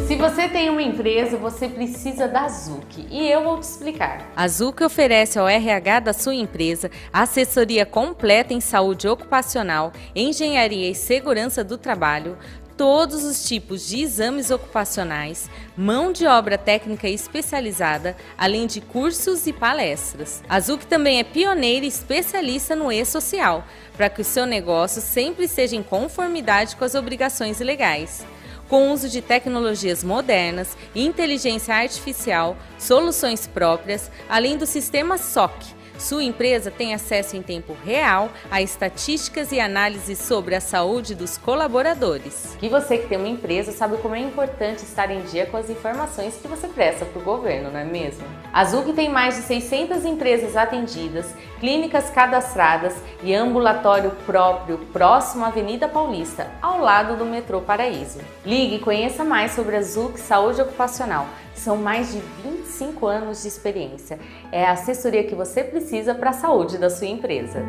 Se você tem uma empresa, você precisa da Zuc e eu vou te explicar. A Zuc oferece ao RH da sua empresa assessoria completa em saúde ocupacional, engenharia e segurança do trabalho, todos os tipos de exames ocupacionais, mão de obra técnica especializada, além de cursos e palestras. A ZUC também é pioneira e especialista no e-social, para que o seu negócio sempre esteja em conformidade com as obrigações legais. Com o uso de tecnologias modernas, inteligência artificial, soluções próprias, além do sistema SOC, sua empresa tem acesso em tempo real a estatísticas e análises sobre a saúde dos colaboradores. E você que tem uma empresa sabe como é importante estar em dia com as informações que você presta para o governo, não é mesmo? A ZUC tem mais de 600 empresas atendidas, clínicas cadastradas e ambulatório próprio próximo à Avenida Paulista, ao lado do metrô Paraíso. Ligue e conheça mais sobre a ZUC Saúde Ocupacional. São mais de 25 anos de experiência. É a assessoria que você precisa para a saúde da sua empresa.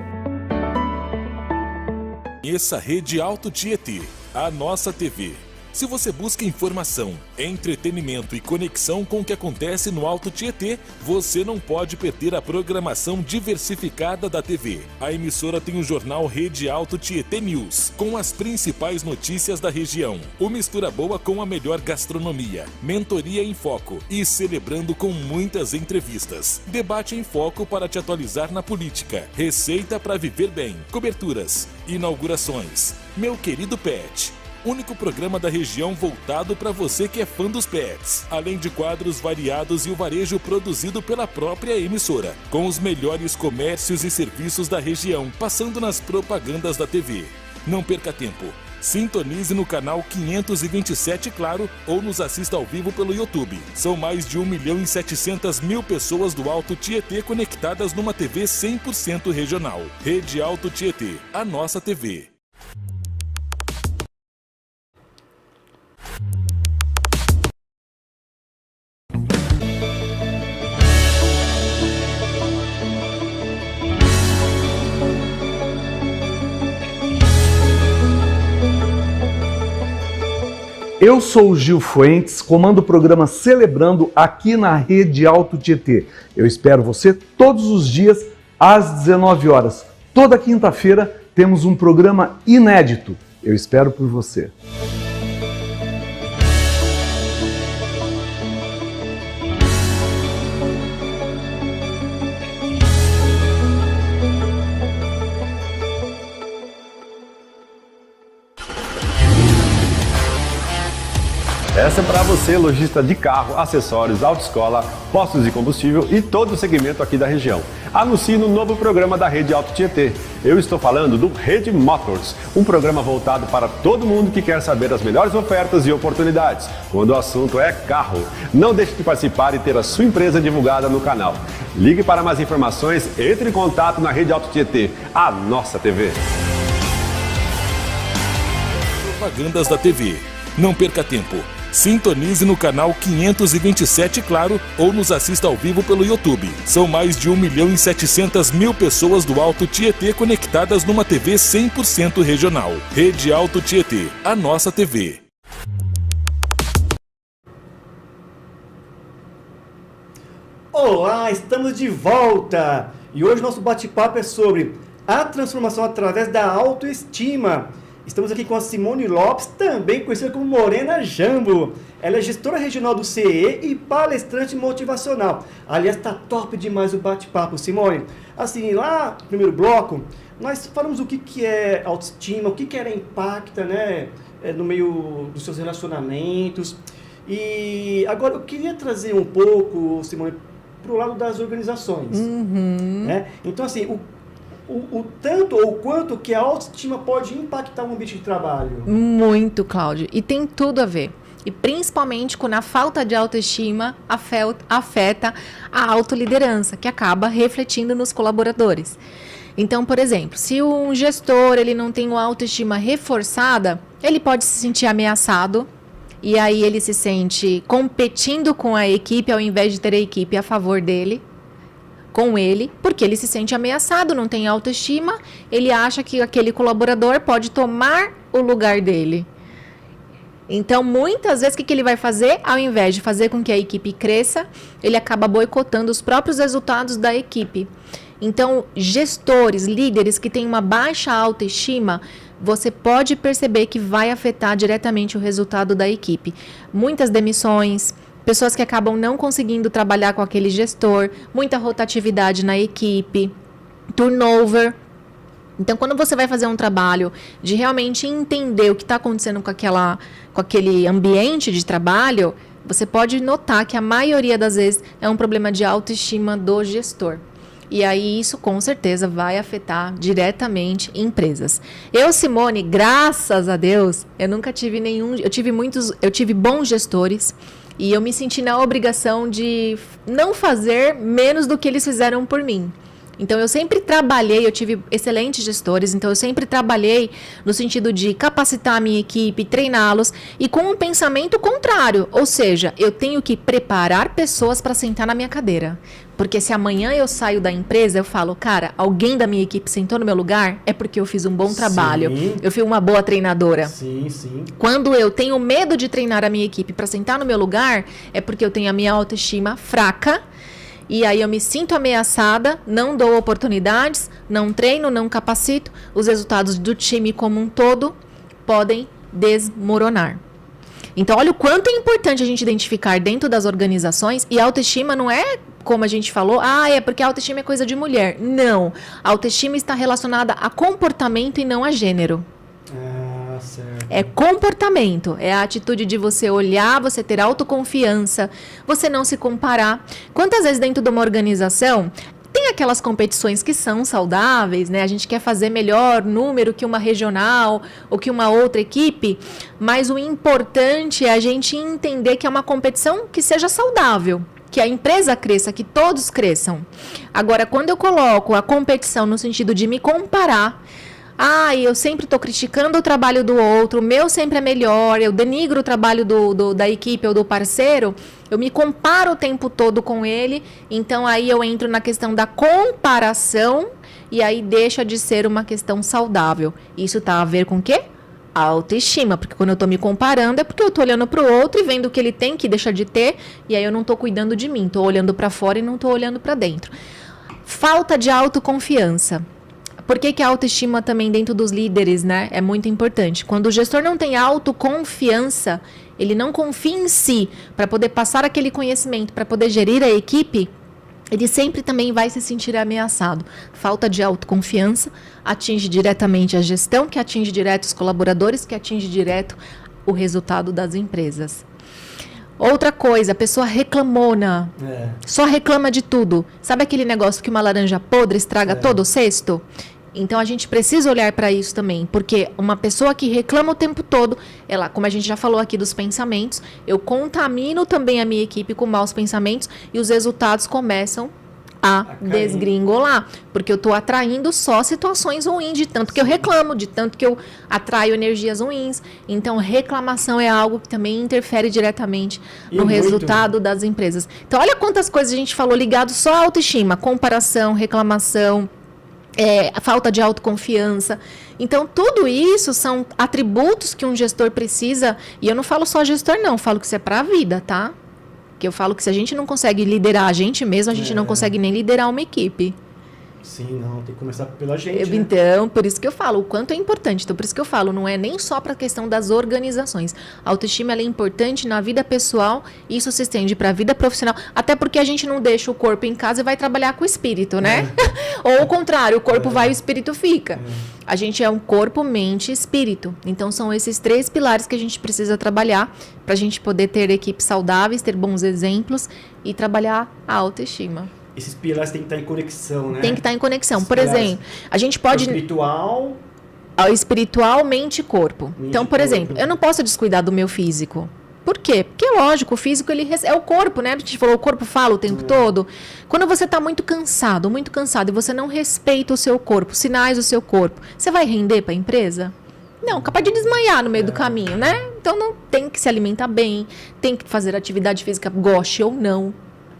Essa Rede Alto Tietê, a nossa TV. Se você busca informação, entretenimento e conexão com o que acontece no Alto Tietê, você não pode perder a programação diversificada da TV. A emissora tem o jornal Rede Alto Tietê News, com as principais notícias da região. O Mistura Boa com a melhor gastronomia, mentoria em foco e celebrando com muitas entrevistas. Debate em foco para te atualizar na política. Receita para viver bem. Coberturas, inaugurações. Meu querido Pet. Único programa da região voltado para você que é fã dos pets, além de quadros variados e o varejo produzido pela própria emissora, com os melhores comércios e serviços da região, passando nas propagandas da TV. Não perca tempo. Sintonize no canal 527 Claro ou nos assista ao vivo pelo YouTube. São mais de 1.700.000 pessoas do Alto Tietê conectadas numa TV 100% regional. Rede Alto Tietê, a nossa TV. Eu sou o Gil Fuentes, comando o programa Celebrando aqui na Rede Alto Tietê. Eu espero você todos os dias às 19 horas. Toda quinta-feira temos um programa inédito. Eu espero por você. Essa é para você, lojista de carro, acessórios, autoescola, postos de combustível e todo o segmento aqui da região. Anuncie no novo programa da Rede Alto Tietê. Eu estou falando do Rede Motors, um programa voltado para todo mundo que quer saber as melhores ofertas e oportunidades, quando o assunto é carro. Não deixe de participar e ter a sua empresa divulgada no canal. Ligue para mais informações, entre em contato na Rede Alto Tietê, a nossa TV. Propagandas da TV. Não perca tempo. Sintonize no canal 527 Claro ou nos assista ao vivo pelo YouTube. São mais de 1.700.000 pessoas do Alto Tietê conectadas numa TV 100% regional. Rede Alto Tietê, a nossa TV. Olá, estamos de volta! E hoje nosso bate-papo é sobre a transformação através da autoestima. Estamos aqui com a Simone Lopes, também conhecida como Morena Jambo. Ela é gestora regional do CE e palestrante motivacional. Aliás, tá top demais o bate-papo, Simone. Assim, lá no primeiro bloco, nós falamos o que é autoestima, o que ela impacta, né, no meio dos seus relacionamentos. E agora eu queria trazer um pouco, Simone, para o lado das organizações. Né? Então, assim, o tanto ou quanto que a autoestima pode impactar o ambiente de trabalho? Muito, Cláudio. E tem tudo a ver. E principalmente quando a falta de autoestima afeta a autoliderança, que acaba refletindo nos colaboradores. Então, por exemplo, se um gestor ele não tem uma autoestima reforçada, ele pode se sentir ameaçado. E aí ele se sente competindo com a equipe ao invés de ter a equipe a favor dele. Com ele, porque ele se sente ameaçado, não tem autoestima, ele acha que aquele colaborador pode tomar o lugar dele. Então, muitas vezes, o que ele vai fazer? Ao invés de fazer com que a equipe cresça, ele acaba boicotando os próprios resultados da equipe. Então, gestores, líderes que têm uma baixa autoestima, você pode perceber que vai afetar diretamente o resultado da equipe. Muitas demissões, pessoas que acabam não conseguindo trabalhar com aquele gestor, muita rotatividade na equipe, turnover. Então, quando você vai fazer um trabalho de realmente entender o que está acontecendo com aquele ambiente de trabalho, você pode notar que a maioria das vezes é um problema de autoestima do gestor. E aí isso com certeza vai afetar diretamente empresas. Eu, Simone, graças a Deus, eu nunca tive nenhum... Eu tive bons gestores e eu me senti na obrigação de não fazer menos do que eles fizeram por mim. Então, eu sempre trabalhei, eu tive excelentes gestores, então eu sempre trabalhei no sentido de capacitar a minha equipe, treiná-los e com um pensamento contrário. Ou seja, eu tenho que preparar pessoas para sentar na minha cadeira. Porque se amanhã eu saio da empresa, eu falo, cara, alguém da minha equipe sentou no meu lugar, é porque eu fiz um bom trabalho. Sim. Eu fui uma boa treinadora. Sim, sim. Quando eu tenho medo de treinar a minha equipe para sentar no meu lugar, é porque eu tenho a minha autoestima fraca. E aí eu me sinto ameaçada, não dou oportunidades, não treino, não capacito. Os resultados do time como um todo podem desmoronar. Então, olha o quanto é importante a gente identificar dentro das organizações. E a autoestima não é, como a gente falou, é porque a autoestima é coisa de mulher. Não, a autoestima está relacionada a comportamento e não a gênero. Certo. É comportamento, é a atitude de você olhar, você ter autoconfiança, você não se comparar. Quantas vezes dentro de uma organização tem aquelas competições que são saudáveis, né? A gente quer fazer melhor número que uma regional ou que uma outra equipe, mas o importante é a gente entender que é uma competição que seja saudável, que a empresa cresça, que todos cresçam. Agora, quando eu coloco a competição no sentido de me comparar, eu sempre estou criticando o trabalho do outro, o meu sempre é melhor, eu denigro o trabalho da equipe ou do parceiro, eu me comparo o tempo todo com ele, então aí eu entro na questão da comparação e aí deixa de ser uma questão saudável. Isso está a ver com o quê? A autoestima, porque quando eu estou me comparando é porque eu estou olhando para o outro e vendo o que ele tem, que deixa de ter, e aí eu não estou cuidando de mim, estou olhando para fora e não estou olhando para dentro. Falta de autoconfiança. Por que a autoestima também dentro dos líderes, né, é muito importante? Quando o gestor não tem autoconfiança, ele não confia em si para poder passar aquele conhecimento, para poder gerir a equipe, ele sempre também vai se sentir ameaçado. Falta de autoconfiança atinge diretamente a gestão, que atinge direto os colaboradores, que atinge direto o resultado das empresas. Outra coisa, a pessoa reclamona, só reclama de tudo. Sabe aquele negócio que uma laranja podre estraga todo o cesto? Então, a gente precisa olhar para isso também, porque uma pessoa que reclama o tempo todo, ela, como a gente já falou aqui dos pensamentos, eu contamino também a minha equipe com maus pensamentos e os resultados começam a desgringolar, porque eu estou atraindo só situações ruins, de tanto que eu reclamo, de tanto que eu atraio energias ruins. Então, reclamação é algo que também interfere diretamente no resultado das empresas. Então, olha quantas coisas a gente falou ligado só à autoestima, comparação, reclamação, a falta de autoconfiança. Então, tudo isso são atributos que um gestor precisa, e eu não falo só gestor não, falo que isso é para a vida, tá? Que eu falo que se a gente não consegue liderar a gente mesmo, a gente não consegue nem liderar uma equipe. Sim, não, tem que começar pela gente, Então, por isso que eu falo, o quanto é importante. Então, por isso que eu falo, não é nem só para a questão das organizações. A autoestima ela é importante na vida pessoal, e isso se estende para a vida profissional, até porque a gente não deixa o corpo em casa e vai trabalhar com o espírito, né? Ou o contrário, o corpo vai e o espírito fica. A gente é um corpo, mente e espírito. Então, são esses 3 pilares que a gente precisa trabalhar para a gente poder ter equipes saudáveis, ter bons exemplos e trabalhar a autoestima. Esses pilares têm que estar em conexão, né? Tem que estar em conexão. Por exemplo, a gente pode... Espiritual, mente e corpo. Então, por exemplo, eu não posso descuidar do meu físico. Por quê? Porque, lógico, o físico ele é o corpo, né? A gente falou, o corpo fala o tempo todo. Quando você está muito cansado, e você não respeita o seu corpo, sinais do seu corpo, você vai render para a empresa? Não, capaz de desmaiar no meio do caminho, né? Então, não tem que se alimentar bem, tem que fazer atividade física, goste ou não.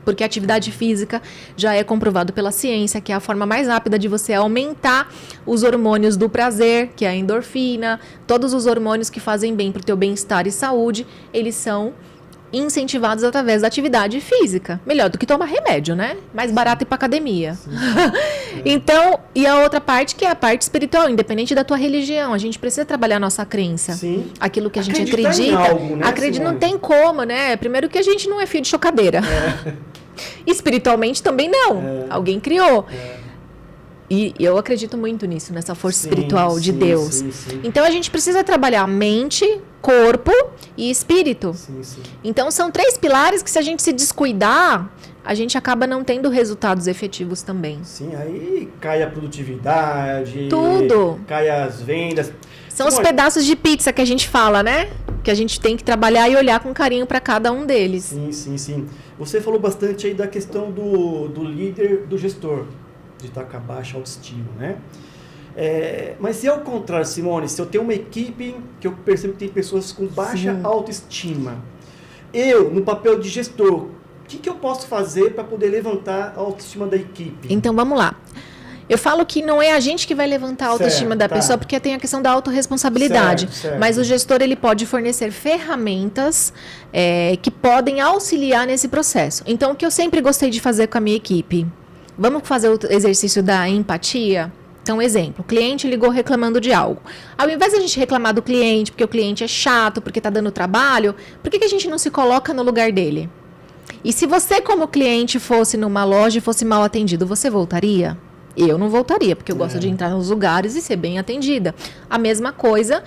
Porque a atividade física já é comprovado pela ciência que é a forma mais rápida de você aumentar os hormônios do prazer, que é a endorfina, todos os hormônios que fazem bem para o teu bem-estar e saúde, eles são incentivados através da atividade física. Melhor do que tomar remédio, né? Mais barato ir para academia. Então, e a outra parte que é a parte espiritual, independente da tua religião. A gente precisa trabalhar a nossa crença. Sim. Aquilo que a gente Acreditar acredita. em algo, né, Acredita, não Simone? tem como, né? Primeiro que a gente não é fio de chocadeira. Espiritualmente também não. Alguém criou. E eu acredito muito nisso, nessa força Sim, espiritual de sim, Deus. sim. Então a gente precisa trabalhar mente, corpo e espírito. Sim. Então são 3 pilares que, se a gente se descuidar, a gente acaba não tendo resultados efetivos também. Sim, aí cai a produtividade. Tudo. Cai as vendas. São os Simone, pedaços de pizza que a gente fala, né? Que a gente tem que trabalhar e olhar com carinho para cada um deles. Sim. Você falou bastante aí da questão do líder, do gestor, de estar com a baixa autoestima, né? Mas se ao contrário, Simone, se eu tenho uma equipe que eu percebo que tem pessoas com baixa autoestima, eu, no papel de gestor, o que eu posso fazer para poder levantar a autoestima da equipe? Então vamos lá. Eu falo que não é a gente que vai levantar a autoestima Certo, da tá. pessoa, porque tem a questão da autorresponsabilidade. Certo. Mas o gestor, ele pode fornecer ferramentas que podem auxiliar nesse processo. Então, o que eu sempre gostei de fazer com a minha equipe? Vamos fazer o exercício da empatia? Então, exemplo, o cliente ligou reclamando de algo. Ao invés de a gente reclamar do cliente, porque o cliente é chato, porque está dando trabalho, por que a gente não se coloca no lugar dele? E se você, como cliente, fosse numa loja e fosse mal atendido, você voltaria? Eu não voltaria, porque eu gosto de entrar nos lugares e ser bem atendida. A mesma coisa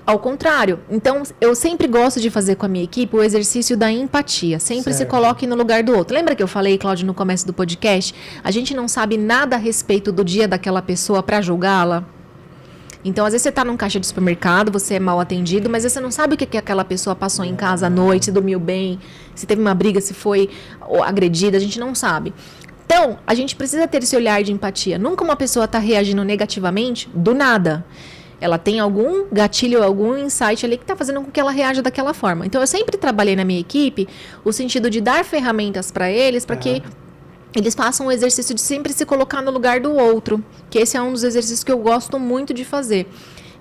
ao contrário. Então, eu sempre gosto de fazer com a minha equipe o exercício da empatia. Sempre se coloque no lugar do outro. Lembra que eu falei, Cláudio, no começo do podcast? A gente não sabe nada a respeito do dia daquela pessoa para julgá-la. Então, às vezes você está num caixa de supermercado, você é mal atendido, mas você não sabe o que aquela pessoa passou em casa à noite, se dormiu bem, se teve uma briga, se foi agredida, a gente não sabe. Então, a gente precisa ter esse olhar de empatia. Nunca uma pessoa está reagindo negativamente do nada. Ela tem algum gatilho, algum insight ali que está fazendo com que ela reaja daquela forma. Então, eu sempre trabalhei na minha equipe o sentido de dar ferramentas para eles, para que eles façam o exercício de sempre se colocar no lugar do outro. Que esse é um dos exercícios que eu gosto muito de fazer.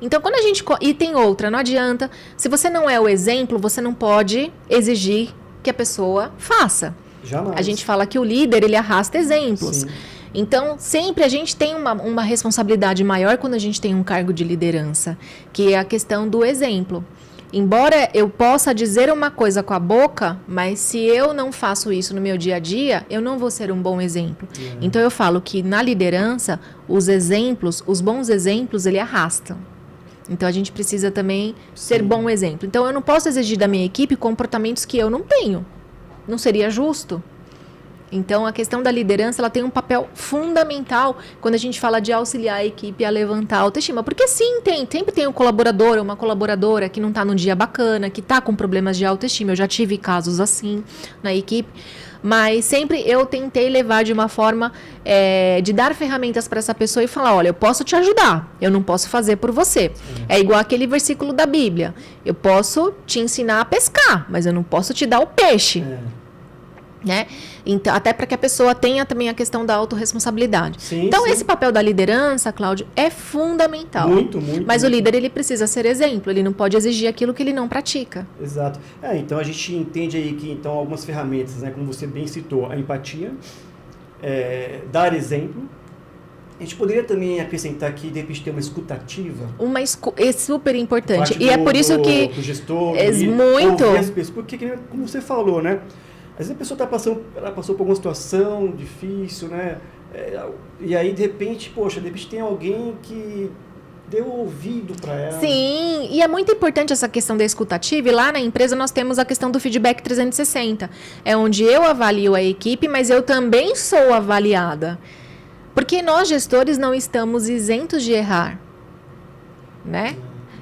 Então, quando a gente... E tem outra, não adianta. Se você não é o exemplo, você não pode exigir que a pessoa faça. Jamais. A gente fala que o líder, ele arrasta exemplos. Sim. Então, sempre a gente tem uma responsabilidade maior quando a gente tem um cargo de liderança, que é a questão do exemplo. Embora eu possa dizer uma coisa com a boca, mas se eu não faço isso no meu dia a dia, eu não vou ser um bom exemplo. Então, eu falo que na liderança, os exemplos, os bons exemplos, ele arrastam. Então, a gente precisa também ser bom exemplo. Então, eu não posso exigir da minha equipe comportamentos que eu não tenho. Não seria justo. Então, a questão da liderança, ela tem um papel fundamental quando a gente fala de auxiliar a equipe a levantar a autoestima. Porque sim, sempre tem um colaborador ou uma colaboradora que não está num dia bacana, que está com problemas de autoestima. Eu já tive casos assim na equipe. Mas sempre eu tentei levar de uma forma de dar ferramentas para essa pessoa e falar, olha, eu posso te ajudar, eu não posso fazer por você. É igual aquele versículo da Bíblia. Eu posso te ensinar a pescar, mas eu não posso te dar o peixe. Né? Então, até para que a pessoa tenha também a questão da autorresponsabilidade. Então, esse papel da liderança, Cláudio, é fundamental. Muito. Mas o líder, ele precisa ser exemplo, ele não pode exigir aquilo que ele não pratica. Exato. Então, a gente entende aí que então, algumas ferramentas, né, como você bem citou, a empatia, dar exemplo. A gente poderia também acrescentar aqui, de repente, ter uma escutativa. É super importante. E é por isso que... Do gestor, muito. ouvir as pessoas. Porque, como você falou, né? Às vezes a pessoa ela passou por alguma situação difícil, né? E aí, de repente, tem alguém que deu ouvido para ela. Sim, e é muito importante essa questão da escutativa. E lá na empresa nós temos a questão do feedback 360. É onde eu avalio a equipe, mas eu também sou avaliada. Porque nós, gestores, não estamos isentos de errar, né?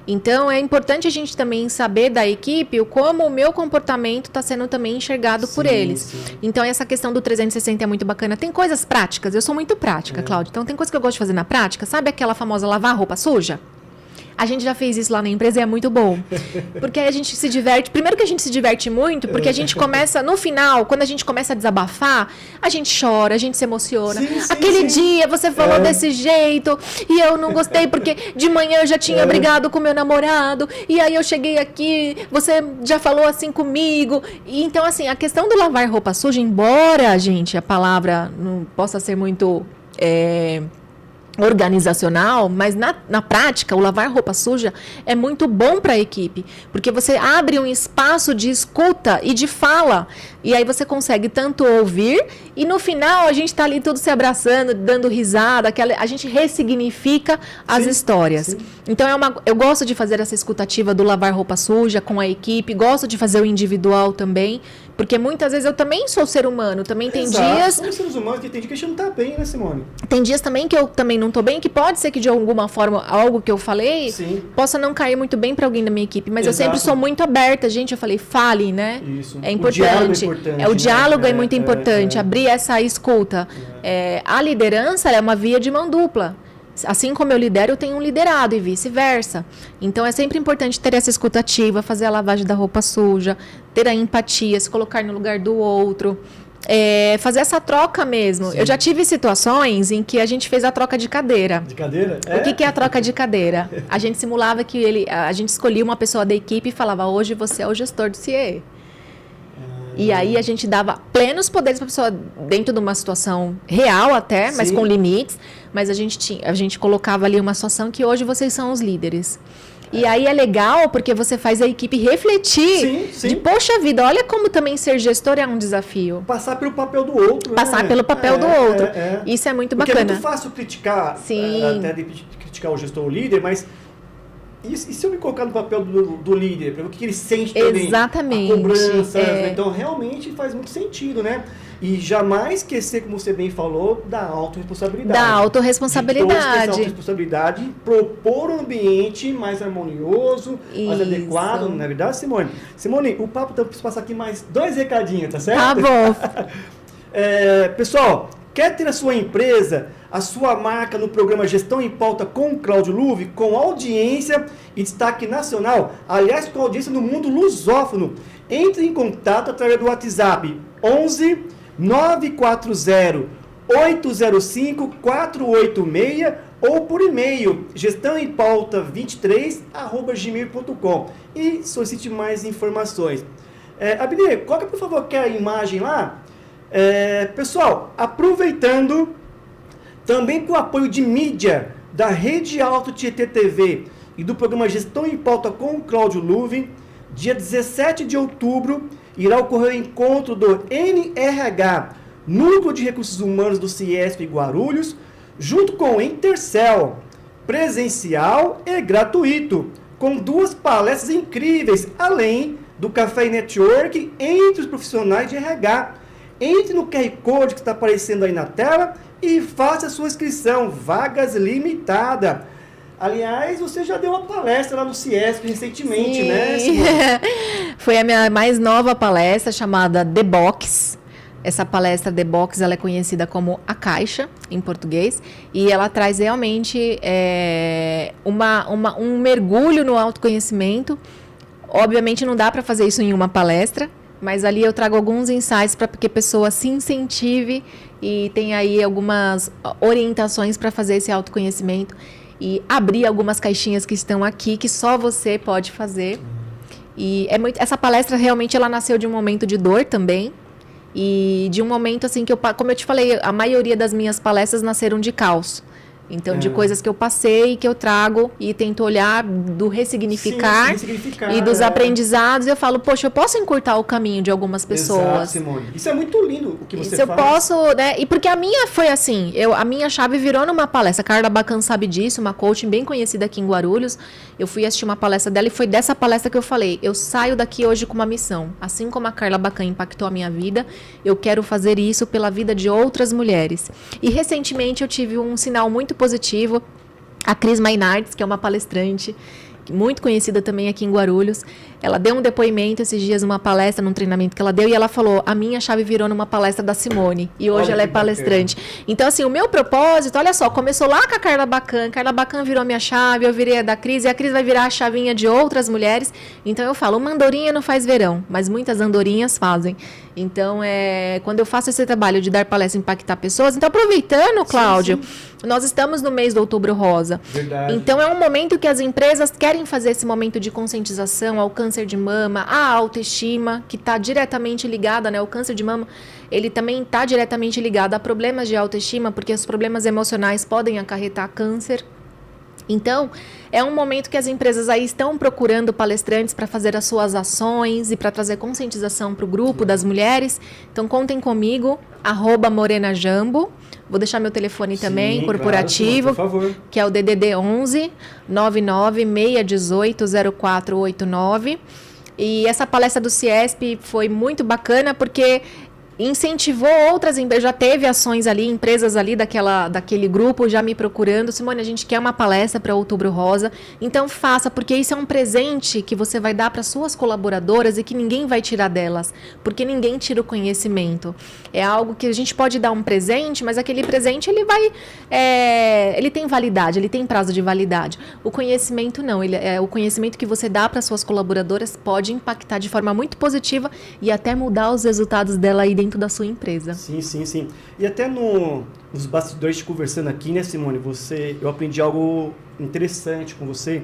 Então, é importante a gente também saber da equipe como o meu comportamento está sendo também enxergado por eles. Sim. Então, essa questão do 360 é muito bacana. Tem coisas práticas, eu sou muito prática, Cláudia. Então, tem coisa que eu gosto de fazer na prática. Sabe aquela famosa lavar roupa suja? A gente já fez isso lá na empresa e é muito bom. Porque aí a gente se diverte. Primeiro que a gente se diverte muito, porque a gente começa, no final, quando a gente começa a desabafar, a gente chora, a gente se emociona. Aquele dia você falou desse jeito e eu não gostei porque de manhã eu já tinha brigado com meu namorado e aí eu cheguei aqui, você já falou assim comigo. E, então, assim, a questão do lavar roupa suja, embora, gente, a palavra não possa ser muito... organizacional, mas na prática o lavar roupa suja é muito bom para a equipe, porque você abre um espaço de escuta e de fala, e aí você consegue tanto ouvir, e no final a gente está ali tudo se abraçando, dando risada, a gente ressignifica as histórias. Então eu gosto de fazer essa escutativa do lavar roupa suja com a equipe, gosto de fazer o individual também, porque muitas vezes eu também sou ser humano, também tem dias... Somos seres humanos que tem dia que a gente não tá bem, né, Simone? Tem dias também que eu também não tô bem, que pode ser que de alguma forma algo que eu falei possa não cair muito bem para alguém da minha equipe, mas eu sempre sou muito aberta, gente, eu falei, fale, né? Isso. É importante. O diálogo é muito importante, abrir essa escuta. A liderança é uma via de mão dupla. Assim como eu lidero, eu tenho um liderado e vice-versa. Então, é sempre importante ter essa escutativa, fazer a lavagem da roupa suja, ter a empatia, se colocar no lugar do outro, fazer essa troca mesmo. Eu já tive situações em que a gente fez a troca de cadeira. De cadeira? O que é a troca de cadeira? A gente simulava que a gente escolhia uma pessoa da equipe e falava, hoje você é o gestor do CIE. E aí a gente dava plenos poderes para a pessoa dentro de uma situação real até, mas com limites. Mas a gente colocava ali uma situação que hoje vocês são os líderes. E aí é legal porque você faz a equipe refletir de, poxa vida, olha como também ser gestor é um desafio. Passar pelo papel do outro. Passar pelo papel do outro. Isso é muito bacana. Porque é muito fácil criticar, até de criticar o gestor ou o líder, mas... E se eu me colocar no papel do líder, para ver o que ele sente também? Exatamente. A cobrança. Então, realmente faz muito sentido, né? E jamais esquecer, como você bem falou, da autorresponsabilidade. Da autorresponsabilidade. Essa autorresponsabilidade, propor um ambiente mais harmonioso, mais adequado, não é verdade, Simone? Simone, o papo tá para passar aqui mais 2 recadinhos, tá certo? Tá bom. Pessoal, quer ter a sua empresa, a sua marca no programa Gestão em Pauta com Cláudio Luve, com audiência e destaque nacional, aliás, com audiência no mundo lusófono? Entre em contato através do WhatsApp 11 940 805 486 ou por e-mail gestãoempauta23@gmail.com e solicite mais informações. Abner, coloca por favor aquela imagem lá. Pessoal, aproveitando, também com o apoio de mídia da Rede Alto Tietê TV e do programa Gestão em Pauta com Cláudio Luve, dia 17 de outubro, irá ocorrer o encontro do NRH, Núcleo de Recursos Humanos do Ciesp Guarulhos, junto com o Intercel, presencial e gratuito, com 2 palestras incríveis, além do Café e Network entre os profissionais de RH. Entre no QR Code que está aparecendo aí na tela e faça a sua inscrição, vagas limitadas. Aliás, você já deu uma palestra lá no Ciesp recentemente, né, Simone? Foi a minha mais nova palestra, chamada The Box. Essa palestra The Box, ela é conhecida como A Caixa, em português, e ela traz realmente um mergulho no autoconhecimento. Obviamente não dá para fazer isso em uma palestra, mas ali eu trago alguns insights para que a pessoa se incentive e tenha aí algumas orientações para fazer esse autoconhecimento e abrir algumas caixinhas que estão aqui, que só você pode fazer. E essa palestra realmente ela nasceu de um momento de dor também, e de um momento assim que como eu te falei, a maioria das minhas palestras nasceram de caos. Então, de coisas que eu passei, que eu trago e tento olhar do ressignificar e dos aprendizados. Eu falo, poxa, eu posso encurtar o caminho de algumas pessoas. Exato, Simone. Isso é muito lindo o que você faz. Eu posso, né? E porque a minha foi assim, a minha chave virou numa palestra. A Carla Bacan sabe disso, uma coaching bem conhecida aqui em Guarulhos. Eu fui assistir uma palestra dela e foi dessa palestra que eu falei, eu saio daqui hoje com uma missão. Assim como a Carla Bacan impactou a minha vida, eu quero fazer isso pela vida de outras mulheres. E recentemente eu tive um sinal muito positivo, a Cris Mainardes, que é uma palestrante, muito conhecida também aqui em Guarulhos. Ela deu um depoimento esses dias numa palestra, num treinamento que ela deu, e ela falou, a minha chave virou numa palestra da Simone, e hoje ela é palestrante. Então, assim, o meu propósito, olha só, começou lá com a Carla Bacan virou minha chave, eu virei a da Cris, e a Cris vai virar a chavinha de outras mulheres. Então, eu falo, uma andorinha não faz verão, mas muitas andorinhas fazem. Então, quando eu faço esse trabalho de dar palestra e impactar pessoas, então, aproveitando, Cláudio, nós estamos no mês do Outubro Rosa. Verdade. Então, é um momento que as empresas querem fazer esse momento de conscientização ao câncer de mama, à autoestima, que está diretamente ligada, né? O câncer de mama, ele também está diretamente ligado a problemas de autoestima, porque os problemas emocionais podem acarretar câncer. Então, é um momento que as empresas aí estão procurando palestrantes para fazer as suas ações e para trazer conscientização para o grupo das mulheres. Então, contem comigo, @morenajambo. Vou deixar meu telefone também, corporativo, claro, por favor, que é o DDD 11 99 618 0489. E essa palestra do CIESP foi muito bacana porque incentivou outras empresas, já teve ações ali, empresas ali daquele grupo já me procurando, Simone, a gente quer uma palestra para Outubro Rosa, então faça, porque isso é um presente que você vai dar para suas colaboradoras e que ninguém vai tirar delas, porque ninguém tira o conhecimento. É algo que a gente pode dar um presente, mas aquele presente ele tem validade, ele tem prazo de validade. O conhecimento não, o conhecimento que você dá para suas colaboradoras pode impactar de forma muito positiva e até mudar os resultados dela aí dentro da sua empresa. Sim. E até nos bastidores conversando aqui, né, Simone, eu aprendi algo interessante com você,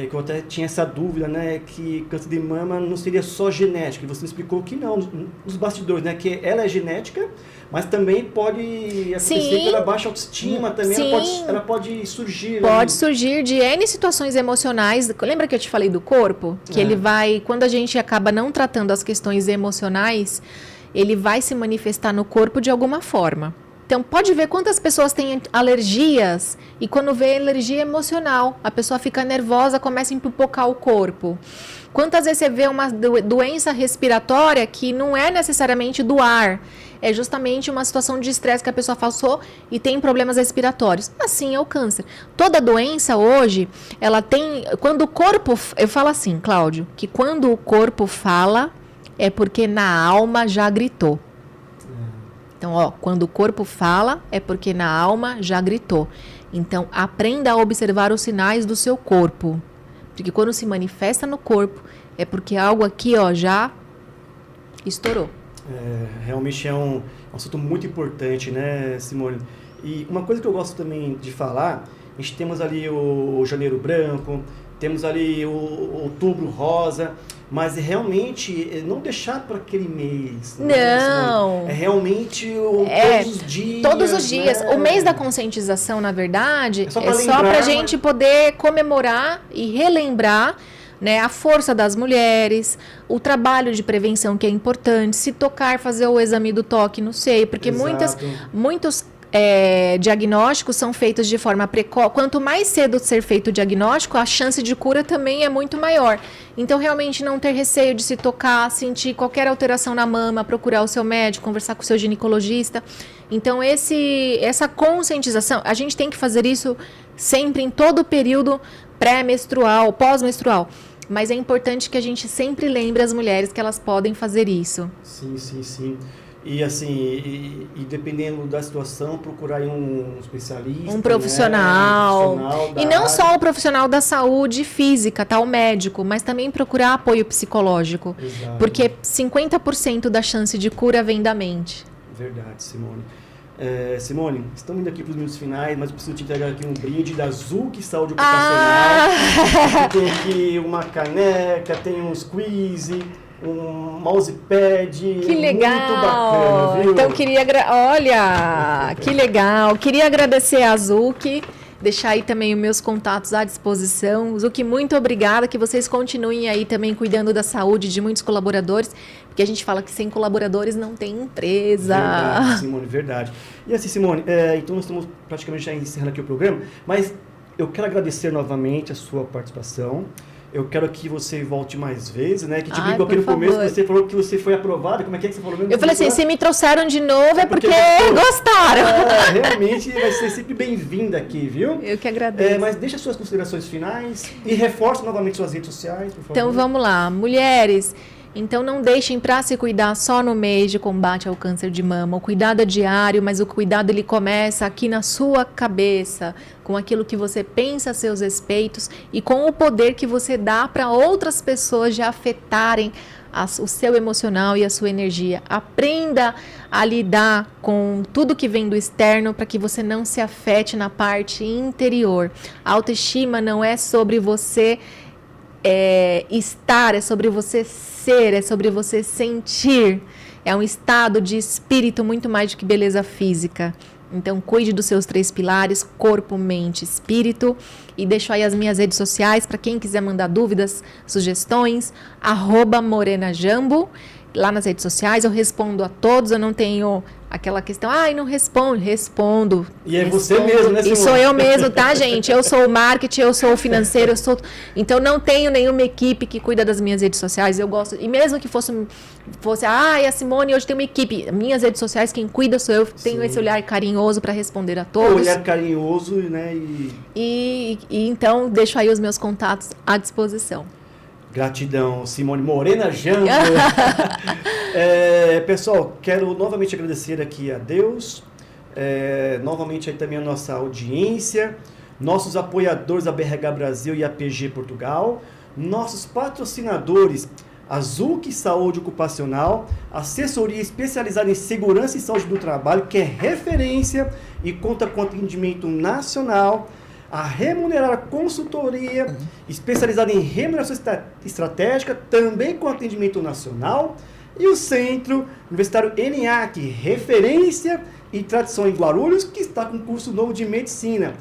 que eu até tinha essa dúvida, né, que câncer de mama não seria só genética, e você me explicou que não, nos bastidores, né, que ela é genética, mas também pode acontecer pela baixa autoestima, também ela pode surgir. Pode surgir de N situações emocionais. Lembra que eu te falei do corpo? Que ele vai, quando a gente acaba não tratando as questões emocionais, ele vai se manifestar no corpo de alguma forma. Então, pode ver quantas pessoas têm alergias e quando vê alergia emocional, a pessoa fica nervosa, começa a empipocar o corpo. Quantas vezes você vê uma doença respiratória que não é necessariamente do ar, é justamente uma situação de estresse que a pessoa passou e tem problemas respiratórios. Assim é o câncer. Toda doença hoje, ela tem... Quando o corpo... Eu falo assim, Cláudio, que quando o corpo fala, é porque na alma já gritou. Então, quando o corpo fala, é porque na alma já gritou. Então, aprenda a observar os sinais do seu corpo. Porque quando se manifesta no corpo, é porque algo aqui, já estourou. Realmente é um assunto muito importante, né, Simone? E uma coisa que eu gosto também de falar, a gente temos ali o Janeiro Branco, temos ali o Outubro Rosa, mas realmente não deixar para aquele mês. Não. É realmente todos os dias. Todos os dias. Né? O mês da conscientização, na verdade, é só para a gente poder comemorar e relembrar, né, a força das mulheres, o trabalho de prevenção que é importante, se tocar, fazer o exame do toque no seio, porque muitos diagnósticos são feitos de forma precoce. Quanto mais cedo ser feito o diagnóstico, a chance de cura também é muito maior. Então, realmente, não ter receio de se tocar, sentir qualquer alteração na mama, procurar o seu médico, conversar com o seu ginecologista. Então, essa conscientização, a gente tem que fazer isso sempre em todo o período pré-menstrual, pós-menstrual. Mas é importante que a gente sempre lembre as mulheres que elas podem fazer isso. Sim. E assim, e dependendo da situação, procurar um especialista. Um profissional. Né? E não só o profissional da saúde física, tá? O médico, mas também procurar apoio psicológico. Exato. Porque 50% da chance de cura vem da mente. Verdade, Simone. Simone, estamos indo aqui para os minutos finais, mas eu preciso te entregar aqui um brinde da Zuc Saúde Ocupacional. Tem aqui uma caneca, tem uns quiz, um mousepad. Que legal! Muito bacana, viu? Então, olha, que legal. Queria agradecer a Zuc, deixar aí também os meus contatos à disposição. Zuc, muito obrigada, que vocês continuem aí também cuidando da saúde de muitos colaboradores, porque a gente fala que sem colaboradores não tem empresa. Verdade, Simone, verdade. E assim, Simone, então nós estamos praticamente já encerrando aqui o programa, mas eu quero agradecer novamente a sua participação. Eu quero que você volte mais vezes, né? Que te Ai, brincou aqui no por começo, favor. você falou que você foi aprovada. Como é que você falou mesmo? Eu falei assim, se me trouxeram de novo é porque gostou. gostaram. Realmente vai ser sempre bem-vinda aqui, viu? Eu que agradeço. Mas deixa suas considerações finais e reforce novamente suas redes sociais, por favor. Então vamos lá, mulheres, então não deixem para se cuidar só no mês de combate ao câncer de mama. O cuidado é diário, mas o cuidado ele começa aqui na sua cabeça, com aquilo que você pensa a seus respeitos e com o poder que você dá para outras pessoas de afetarem o seu emocional e a sua energia. Aprenda a lidar com tudo que vem do externo para que você não se afete na parte interior. A autoestima não é sobre você estar, é sobre você ser, é sobre você sentir. É um estado de espírito muito mais do que beleza física. Então, cuide dos seus 3 pilares, corpo, mente, espírito. E deixo aí as minhas redes sociais para quem quiser mandar dúvidas, sugestões, @morenajambo. Lá nas redes sociais eu respondo a todos, eu não tenho aquela questão, não respondo. E é você mesmo, né, Simone? E sou eu mesmo, tá, gente? Eu sou o marketing, eu sou o financeiro, então não tenho nenhuma equipe que cuida das minhas redes sociais, eu gosto, e mesmo que fosse a Simone hoje tem uma equipe, minhas redes sociais, quem cuida sou eu, tenho esse olhar carinhoso para responder a todos. Olhar carinhoso, né? E então deixo aí os meus contatos à disposição. Gratidão, Simone Morenajambo. Pessoal, quero novamente agradecer aqui a Deus, novamente aí também a nossa audiência, nossos apoiadores da BRH Brasil e a PG Portugal, nossos patrocinadores, a Zuc Saúde Ocupacional, assessoria especializada em segurança e saúde do trabalho, que é referência e conta com atendimento nacional, a Remunerar Consultoria, especializada em remuneração estratégica, também com atendimento nacional, e o Centro Universitário ENIAC, referência e tradição em Guarulhos, que está com curso novo de medicina.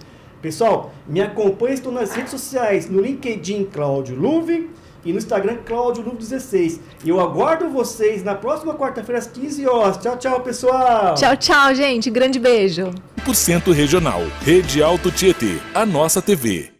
Pessoal, me acompanhem, estou nas redes sociais, no LinkedIn Cláudio Luve e no Instagram Cláudio Luve 16. E eu aguardo vocês na próxima quarta-feira às 15 horas. Tchau, tchau, pessoal! Tchau, tchau, gente. Grande beijo. 100% regional. Rede Alto Tietê, a nossa TV.